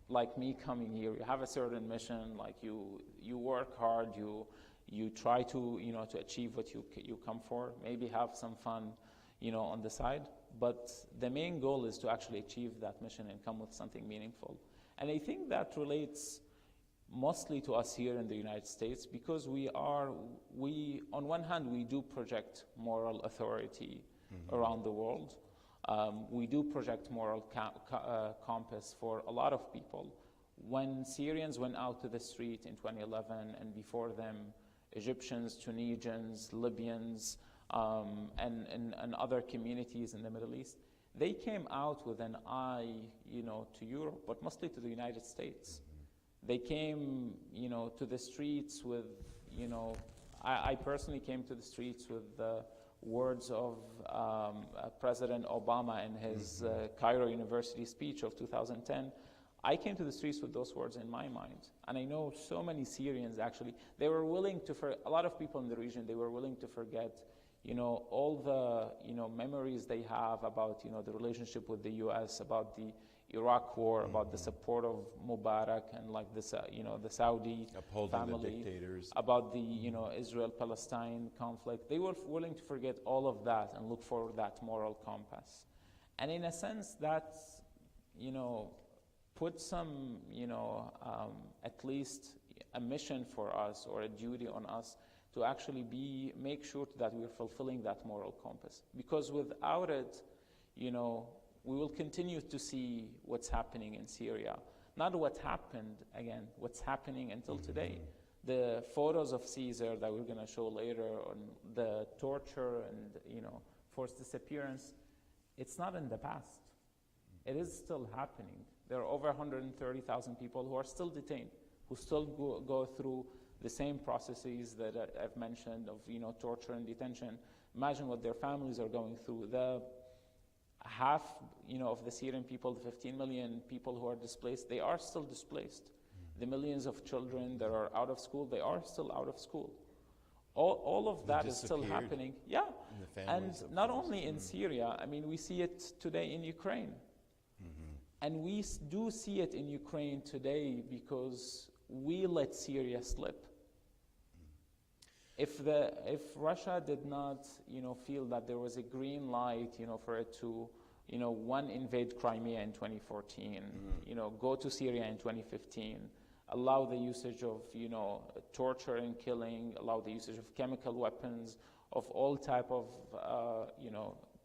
like me coming here, you have a certain mission, like you work hard, you try to to achieve what you come for, maybe have some fun on the side, but the main goal is to actually achieve that mission and come with something meaningful. And I think that relates mostly to us here in the United States, because we on one hand we do project moral authority around the world. We do project moral compass for a lot of people. When Syrians went out to the street in 2011, and before them Egyptians, Tunisians, Libyans, and other communities in the Middle East, they came out with an eye, to Europe, but mostly to the United States. They came, to the streets with, I personally came to the streets with the words of President Obama in his Cairo University speech of 2010. I came to the streets with those words in my mind. And I know so many Syrians actually, they were willing to, a lot of people in the region, they were willing to forget, all the, memories they have about, the relationship with the US, about the Iraq war, about the support of Mubarak and like this, the Saudi upholding family, the dictators, about the, Israel-Palestine conflict. They were willing to forget all of that and look for that moral compass. And in a sense, that's, put some, at least a mission for us or a duty on us to actually make sure that we're fulfilling that moral compass. Because without it, we will continue to see what's happening in Syria. Not what happened, again, what's happening until today. The photos of Caesar that we're going to show later, on the torture and forced disappearance, it's not in the past. It is still happening. There are over 130,000 people who are still detained, who still go through the same processes that I've mentioned of torture and detention. Imagine what their families are going through. The half of the Syrian people, the 15 million people who are displaced, they are still displaced. The millions of children that are out of school, they are still out of school. All of that is still happening. Yeah, and not only in Syria, I mean, we see it today in Ukraine. And we do see it in Ukraine today because we let Syria slip. If Russia did not, feel that there was a green light, for it to, one, invade Crimea in 2014, go to Syria in 2015, allow the usage of, torture and killing, allow the usage of chemical weapons, of all type of,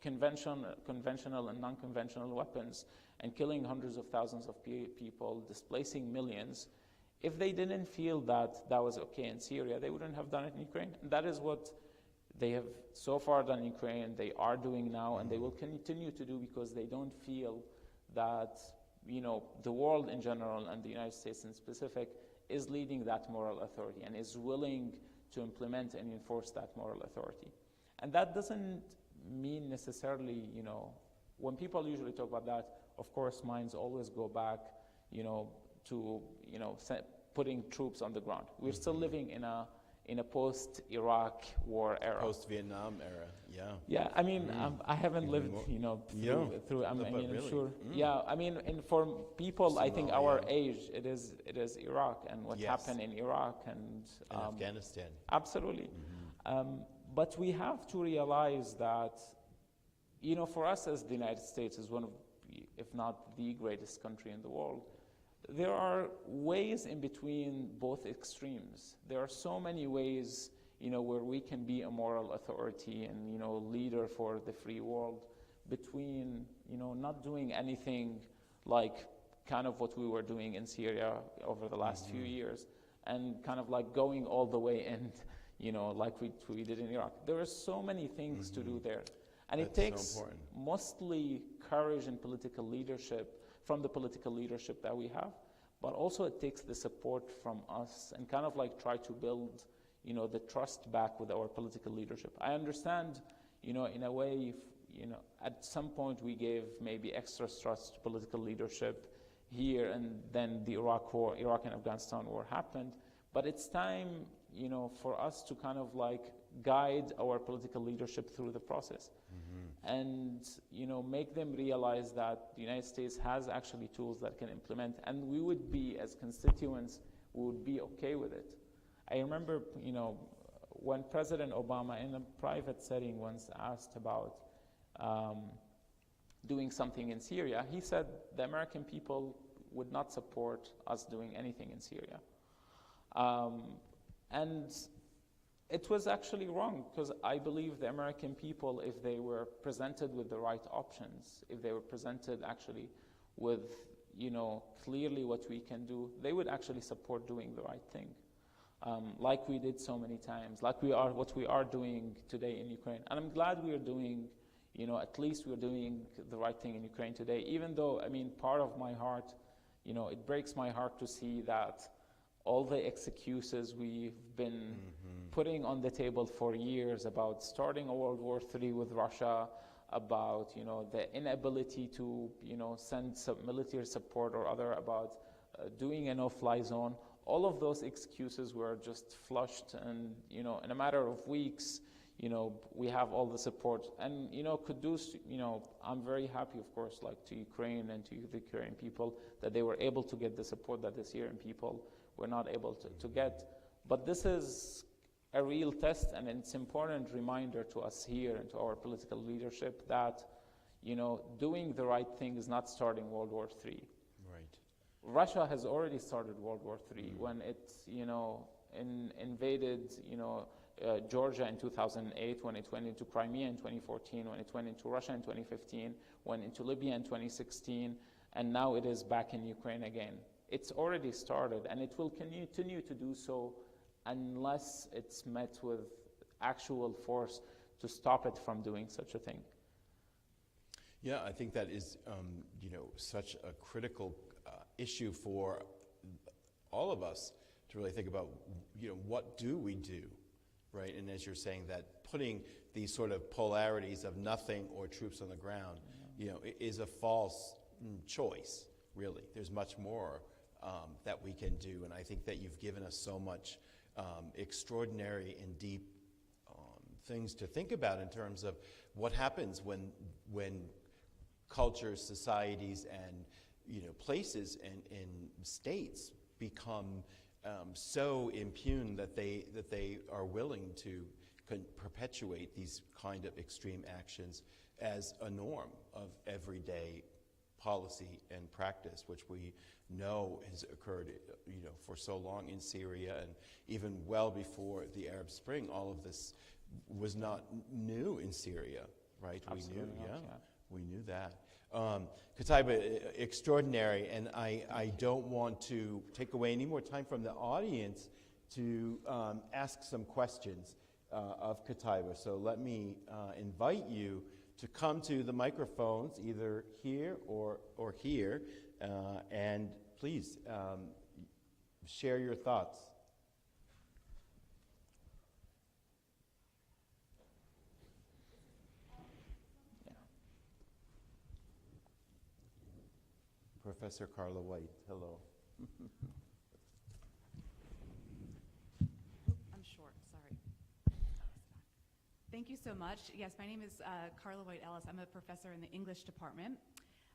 conventional and non-conventional weapons, and killing hundreds of thousands of people, displacing millions. If they didn't feel that that was okay in Syria, they wouldn't have done it in Ukraine. And that is what they have so far done in Ukraine, they are doing now, and they will continue to do, because they don't feel that the world in general and the United States in specific is leading that moral authority and is willing to implement and enforce that moral authority. And that doesn't mean necessarily, when people usually talk about that, of course, minds always go back, to, putting troops on the ground. We're still living in a post-Iraq war era. Post-Vietnam era, yeah. Yeah, I mean, I haven't lived, through. I'm really? sure. Yeah, I mean, and for people, I think our age, it is Iraq and what happened in Iraq and Afghanistan. Absolutely. But we have to realize that, for us as the United States is one of, if not the greatest country in the world, there are ways in between both extremes. There are so many ways, where we can be a moral authority and, leader for the free world between, not doing anything like kind of what we were doing in Syria over the last few years and kind of like going all the way in, like we did in Iraq. There are so many things to do there. And it takes mostly courage and political leadership from the political leadership that we have, but also it takes the support from us and kind of like try to build, the trust back with our political leadership. I understand, in a way, at some point we gave maybe extra trust to political leadership here, and then the Iraq and Afghanistan war happened. But it's time, for us to kind of like guide our political leadership through the process. And make them realize that the United States has actually tools that can implement, and we would be, as constituents, we would be okay with it. I remember, when President Obama, in a private setting, once asked about doing something in Syria, he said the American people would not support us doing anything in Syria. And it was actually wrong, because I believe the American people, if they were presented with the right options, if they were presented actually with, clearly what we can do, they would actually support doing the right thing. Like we did so many times, like what we are doing today in Ukraine. And I'm glad we are doing, at least we're doing the right thing in Ukraine today, even though, part of my heart, it breaks my heart to see that all the excuses we've been putting on the table for years about starting a World War III with Russia, about the inability to send some military support or other, about doing a no-fly zone. All of those excuses were just flushed, and in a matter of weeks, we have all the support. And Kudus, I'm very happy, of course, like to Ukraine and to the Ukrainian people, that they were able to get the support that the Syrian people were not able to get. But this is a real test, and it's an important reminder to us here and to our political leadership that, doing the right thing is not starting World War III. Right. Russia has already started World War III when it, invaded, Georgia in 2008, when it went into Crimea in 2014, when it went into Russia in 2015, went into Libya in 2016, and now it is back in Ukraine again. It's already started, and it will continue to do so unless it's met with actual force to stop it from doing such a thing. Yeah, I think that is, such a critical issue for all of us to really think about, what do we do, right? And as you're saying, that putting these sort of polarities of nothing or troops on the ground, is a false choice, really. There's much more that we can do, and I think that you've given us so much extraordinary and deep things to think about in terms of what happens when cultures, societies, and places and states become so impugned that they are willing to perpetuate these kind of extreme actions as a norm of everyday policy and practice, which we know has occurred, for so long in Syria, and even well before the Arab Spring. All of this was not new in Syria, right? Absolutely We knew that. Qutaiba, extraordinary, and I don't want to take away any more time from the audience to ask some questions of Qutaiba. So let me invite you to come to the microphones, either here or here, And please, share your thoughts. Professor Carla White, hello. I'm short, sorry. Thank you so much. Yes, my name is Carla White Ellis. I'm a professor in the English department.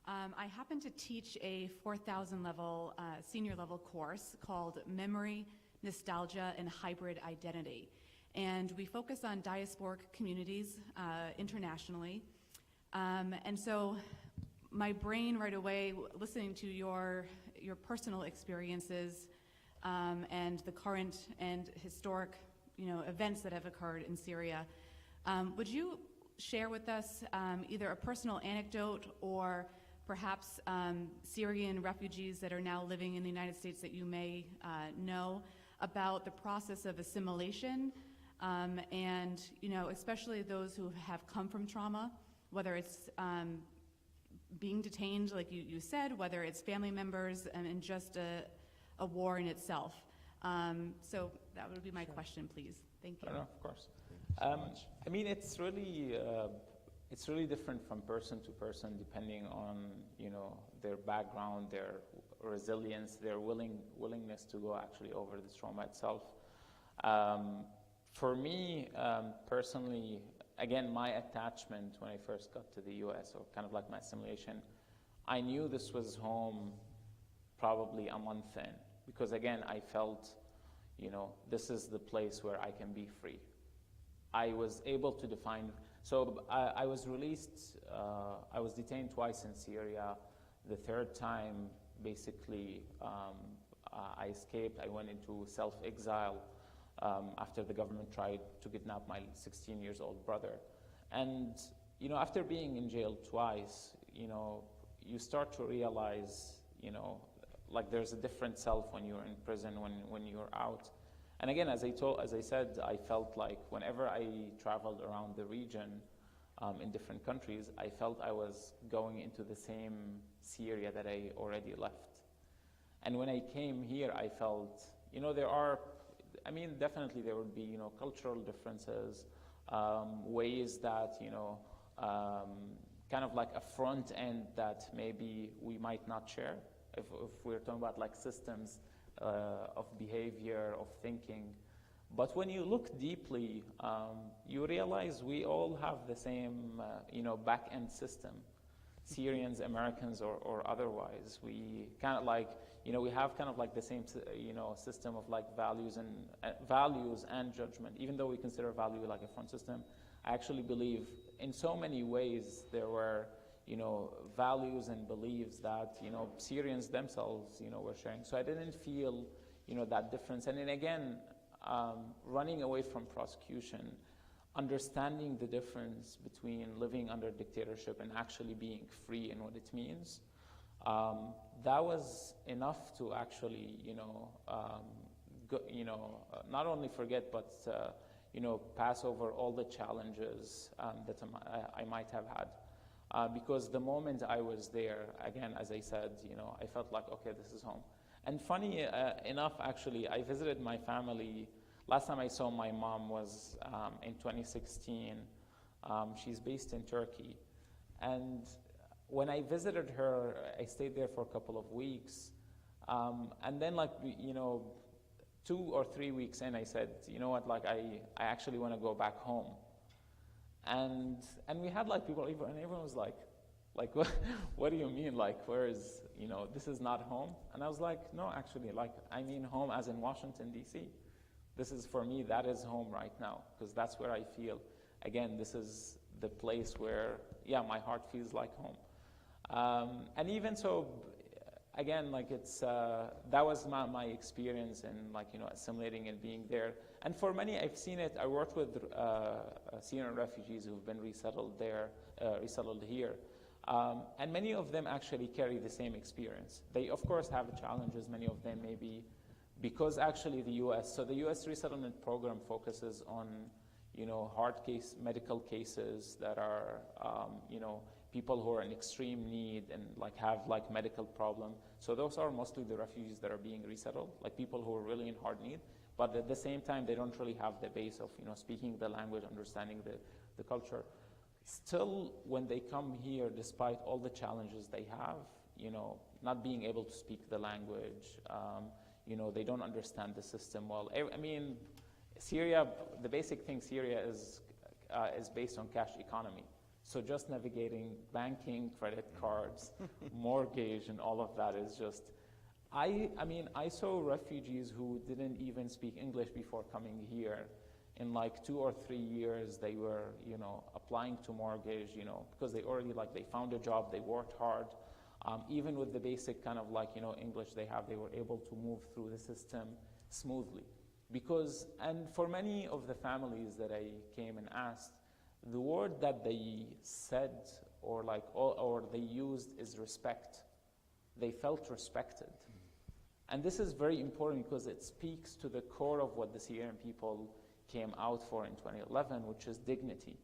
I happen to teach a 4,000 level, senior level course called Memory, Nostalgia, and Hybrid Identity. And we focus on diasporic communities internationally. And so my brain right away, listening to your personal experiences and the current and historic, events that have occurred in Syria, would you share with us either a personal anecdote or perhaps Syrian refugees that are now living in the United States that you may know about the process of assimilation and, especially those who have come from trauma, whether it's being detained, like you said, whether it's family members and just a war in itself. So that would be my question, please. Thank you. Of course. I mean, it's really different from person to person, depending on their background, their resilience, their willingness to go actually over the trauma itself. For me personally, again, my attachment when I first got to the U.S., or kind of like my assimilation, I knew this was home probably a month in, because again, I felt, this is the place where I can be free. I was able to define, so I was released, I was detained twice in Syria. The third time, basically, I escaped. I went into self-exile after the government tried to kidnap my 16 years old brother. And, after being in jail twice, you start to realize, like there's a different self when you're in prison, when you're out. And again, as I said, I felt like whenever I traveled around the region in different countries, I felt I was going into the same Syria that I already left. And when I came here, I felt, definitely there would be, cultural differences, ways that, kind of like a front end that maybe we might not share if we're talking about like systems of behavior, of thinking. But when you look deeply, you realize we all have the same, back-end system. Syrians, Americans, or otherwise. We kind of like, we have kind of like the same, system of like values and judgment. Even though we consider value like a front system, I actually believe in so many ways there were, values and beliefs that, Syrians themselves, were sharing. So I didn't feel, that difference. And then again, running away from prosecution, understanding the difference between living under dictatorship and actually being free and what it means, that was enough to actually, not only forget, but pass over all the challenges that I might have had. Because the moment I was there, again, as I said, I felt like, okay, this is home. And funny enough, actually, I visited my family. Last time I saw my mom was in 2016. She's based in Turkey. And when I visited her, I stayed there for a couple of weeks. And then, 2 or 3 weeks in, I said, you know what, like, I actually want to go back home. And we had people, and everyone was like, what do you mean? Like, where is, this is not home? And I was like, no, actually, I mean home as in Washington, D.C. This is, for me, that is home right now, because that's where I feel. Again, this is the place where, my heart feels like home. And even so, again, that was my experience in, assimilating and being there. And for many, I've seen it. I worked with Syrian refugees who've been resettled here. And many of them actually carry the same experience. They, of course, have challenges. Many of them maybe because actually the U.S. So the U.S. resettlement program focuses on, medical cases that are, people who are in extreme need and like have like medical problem. So those are mostly the refugees that are being resettled, like people who are really in hard need. But at the same time, they don't really have the base of speaking the language, understanding the culture. Still, when they come here, despite all the challenges they have, not being able to speak the language, they don't understand the system well. I mean, Syria, the basic thing, Syria is based on cash economy. So just navigating banking, credit cards, mortgage, and all of that is just, I saw refugees who didn't even speak English before coming here. In like 2 or 3 years, they were, applying to mortgage, because they already they found a job, they worked hard. Even with the basic kind of English they have, they were able to move through the system smoothly. And for many of the families that I came and asked, the word that they said or they used is respect. They felt respected. And this is very important because it speaks to the core of what the Syrian people came out for in 2011, which is dignity.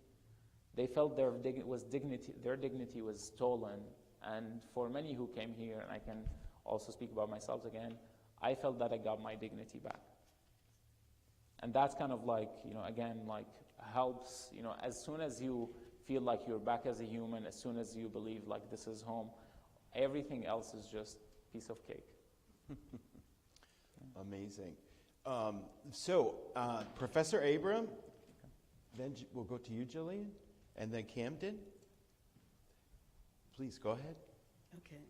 They felt their dignity was stolen. And for many who came here, and I can also speak about myself again, I felt that I got my dignity back. And that's kind of helps, as soon as you feel like you're back as a human, as soon as you believe this is home, everything else is just piece of cake. Amazing. Professor Abram, then we'll go to you, Jillian, and then Camden. Please go ahead. Okay.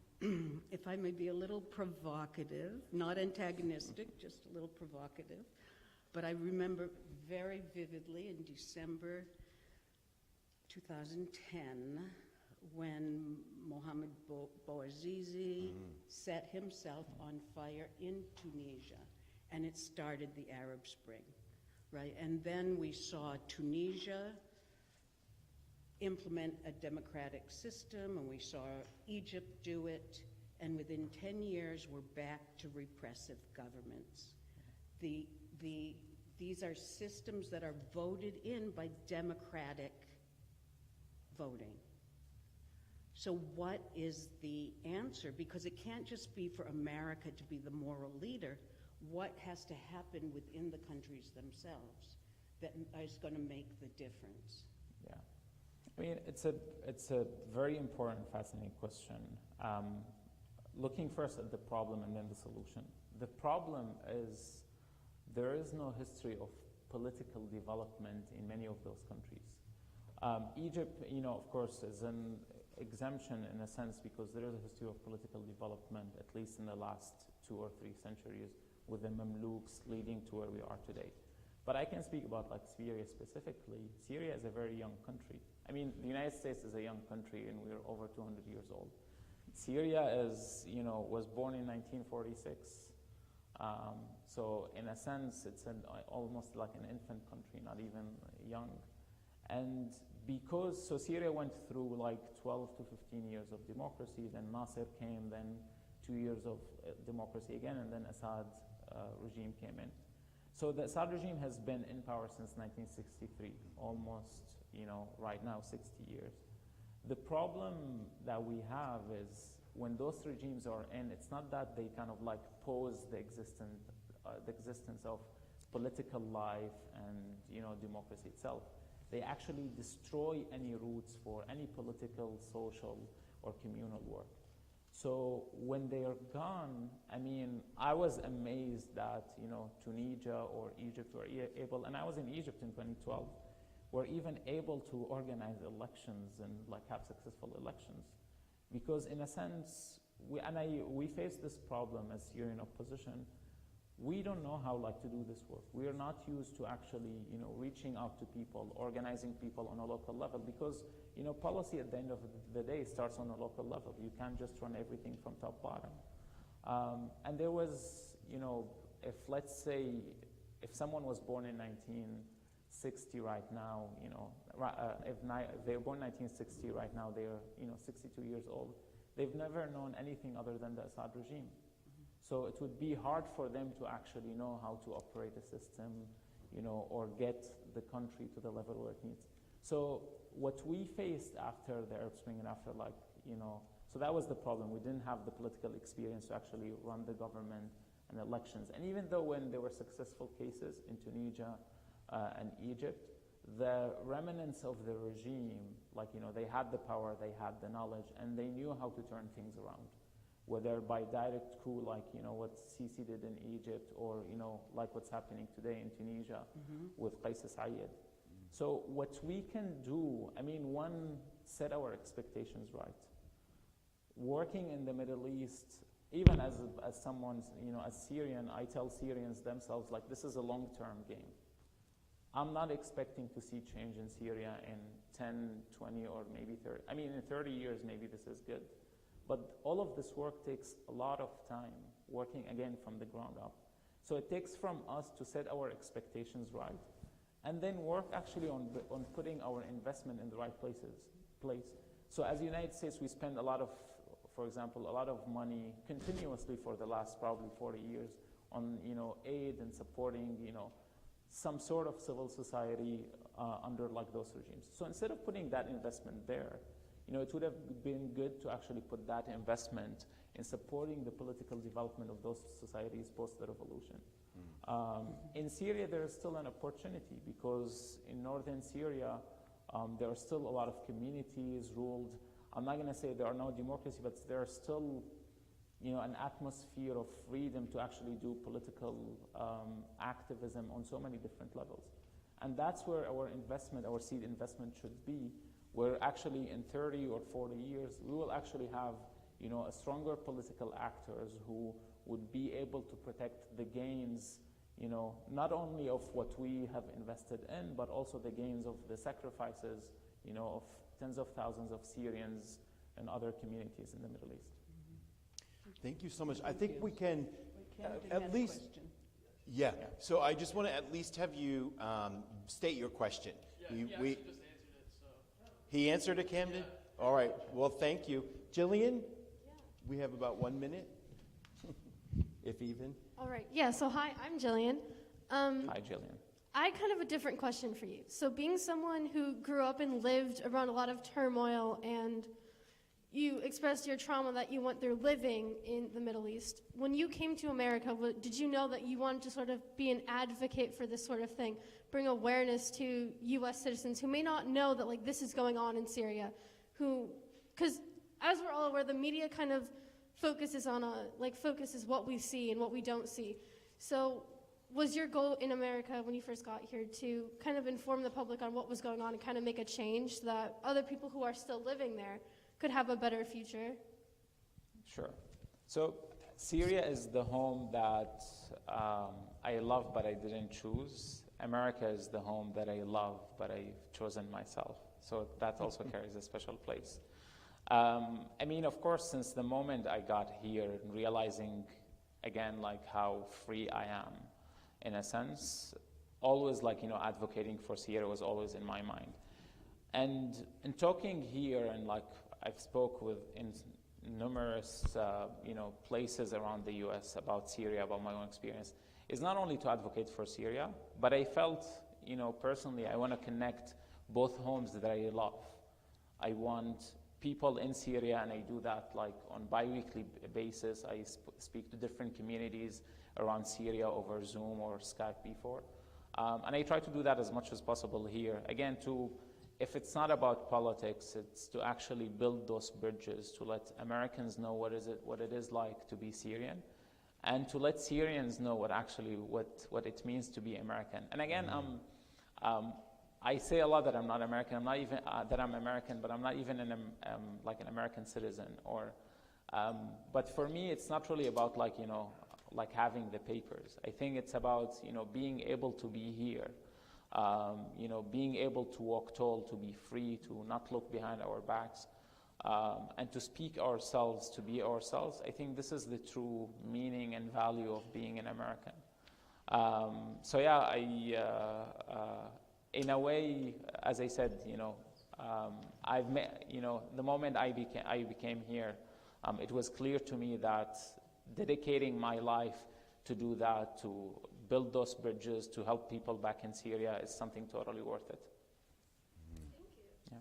If I may be a little provocative, not antagonistic, just a little provocative, but I remember very vividly in December 2010 when Mohamed Bouazizi set himself on fire in Tunisia, and it started the Arab Spring, right? And then we saw Tunisia implement a democratic system, and we saw Egypt do it, and within 10 years, we're back to repressive governments. These are systems that are voted in by democratic voting. So what is the answer? Because it can't just be for America to be the moral leader. What has to happen within the countries themselves that is going to make the difference? Yeah. I mean, it's a very important, fascinating question. Looking first at the problem and then the solution. The problem is there is no history of political development in many of those countries. Egypt, of course, is an exemption in a sense because there is a history of political development, at least in the last 2 or 3 centuries, with the Mamluks leading to where we are today. But I can speak about Syria specifically. Syria is a very young country. I mean, the United States is a young country, and we're over 200 years old. Syria was born in 1946. So in a sense, it's almost like an infant country, not even young. And so Syria went through 12 to 15 years of democracy, then Nasser came, then 2 years of democracy again, and then Assad regime came in. So the Assad regime has been in power since 1963, almost, right now, 60 years. The problem that we have is when those regimes are in, it's not that they kind of pose the existence of political life and democracy itself. They actually destroy any roots for any political, social, or communal work. So when they are gone, I mean, I was amazed that Tunisia or Egypt were able, and I was in Egypt in 2012, were even able to organize elections and have successful elections. Because in a sense, we face this problem as Syrian opposition. We don't know how to do this work. We are not used to actually reaching out to people, organizing people on a local level, because policy at the end of the day starts on a local level. You can't just run everything from top bottom. And there was, if let's say, if someone was born in 1960 right now, if they were born in 1960 right now, they're 62 years old. They've never known anything other than the Assad regime. So it would be hard for them to actually know how to operate a system, or get the country to the level where it needs. So what we faced after the Arab Spring and after so that was the problem. We didn't have the political experience to actually run the government and elections. And even though when there were successful cases in Tunisia and Egypt, the remnants of the regime, they had the power, they had the knowledge, and they knew how to turn things around, whether by direct coup, what Sisi did in Egypt, or, like what's happening today in Tunisia with Qais Said. So what we can do, one, set our expectations right. Working in the Middle East, even as someone, as Syrian, I tell Syrians themselves, this is a long-term game. I'm not expecting to see change in Syria in 10, 20, or maybe 30. In 30 years, maybe this is good. But all of this work takes a lot of time, working again from the ground up. So it takes from us to set our expectations right, and then work actually on putting our investment in the right place. So as the United States, we spend for example, a lot of money continuously for the last probably 40 years on aid and supporting some sort of civil society under those regimes. So instead of putting that investment there, it would have been good to actually put that investment in supporting the political development of those societies post the revolution. In Syria, there is still an opportunity, because in northern Syria, there are still a lot of communities ruled. I'm not going to say there are no democracy, but there are still an atmosphere of freedom to actually do political activism on so many different levels. And that's where our investment, our seed investment should be, where actually in 30 or 40 years, we will actually have a stronger political actors who would be able to protect the gains, not only of what we have invested in, but also the gains of the sacrifices, of tens of thousands of Syrians and other communities in the Middle East. Thank you so much. I think we can at least... Question. Yeah. So I just want to at least have you state your question. Yeah, he actually just answered it, so. He answered it, Camden? Yeah. All right. Well, thank you. Jillian, we have about 1 minute, if even. All right. Yeah, so hi, I'm Jillian. Hi, Jillian. I kind of a different question for you. So being someone who grew up and lived around a lot of turmoil, and you expressed your trauma that you went through living in the Middle East, when you came to America, did you know that you wanted to sort of be an advocate for this sort of thing, bring awareness to U.S. citizens who may not know that this is going on in Syria, because as we're all aware, the media kind of focuses on focuses what we see and what we don't see. So was your goal in America when you first got here to kind of inform the public on what was going on and kind of make a change so that other people who are still living there could have a better future? Sure. So Syria is the home that I love, but I didn't choose. America is the home that I love, but I've chosen myself. So that also carries a special place. Of course, since the moment I got here, realizing again, how free I am, in a sense, always advocating for Syria was always in my mind. And in talking here, and I've spoke in numerous places around the U.S. about Syria, about my own experience, is not only to advocate for Syria, but I felt, personally, I want to connect both homes that I love. I want people in Syria, and I do that on bi-weekly basis. I speak to different communities around Syria over Zoom or Skype before. And I try to do that as much as possible here. Again, if it's not about politics, it's to actually build those bridges, to let Americans know what it is like to be Syrian, and to let Syrians know what it means to be American. And again, I say a lot that I'm not American. I'm not even that I'm American, but I'm not even an American citizen. But for me, it's not really about having the papers. I think it's about being able to be here, being able to walk tall, to be free, to not look behind our backs, and to speak ourselves, to be ourselves. I think this is the true meaning and value of being an American. So yeah, in a way, as I said, I've met, the moment I became here, it was clear to me that dedicating my life to do that, to build those bridges to help people back in Syria is something totally worth it. Yeah,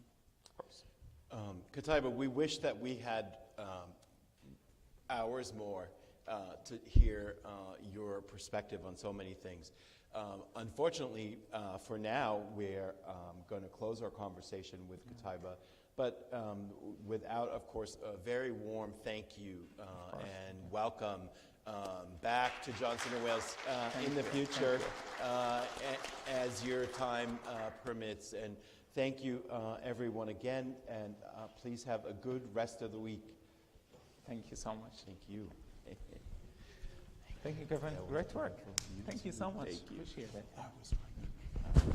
of course. Qutaiba, we wish that we had hours more to hear your perspective on so many things. Unfortunately, for now, we're going to close our conversation with Qutaiba, but without, of course, a very warm thank you and welcome back to Johnson & Wales in the future as your time permits. And thank you, everyone, again, and please have a good rest of the week. Thank you so much. Thank you. Thank you, Kevin. Great work. Thank you so much. Thank you. Appreciate it. That was fun.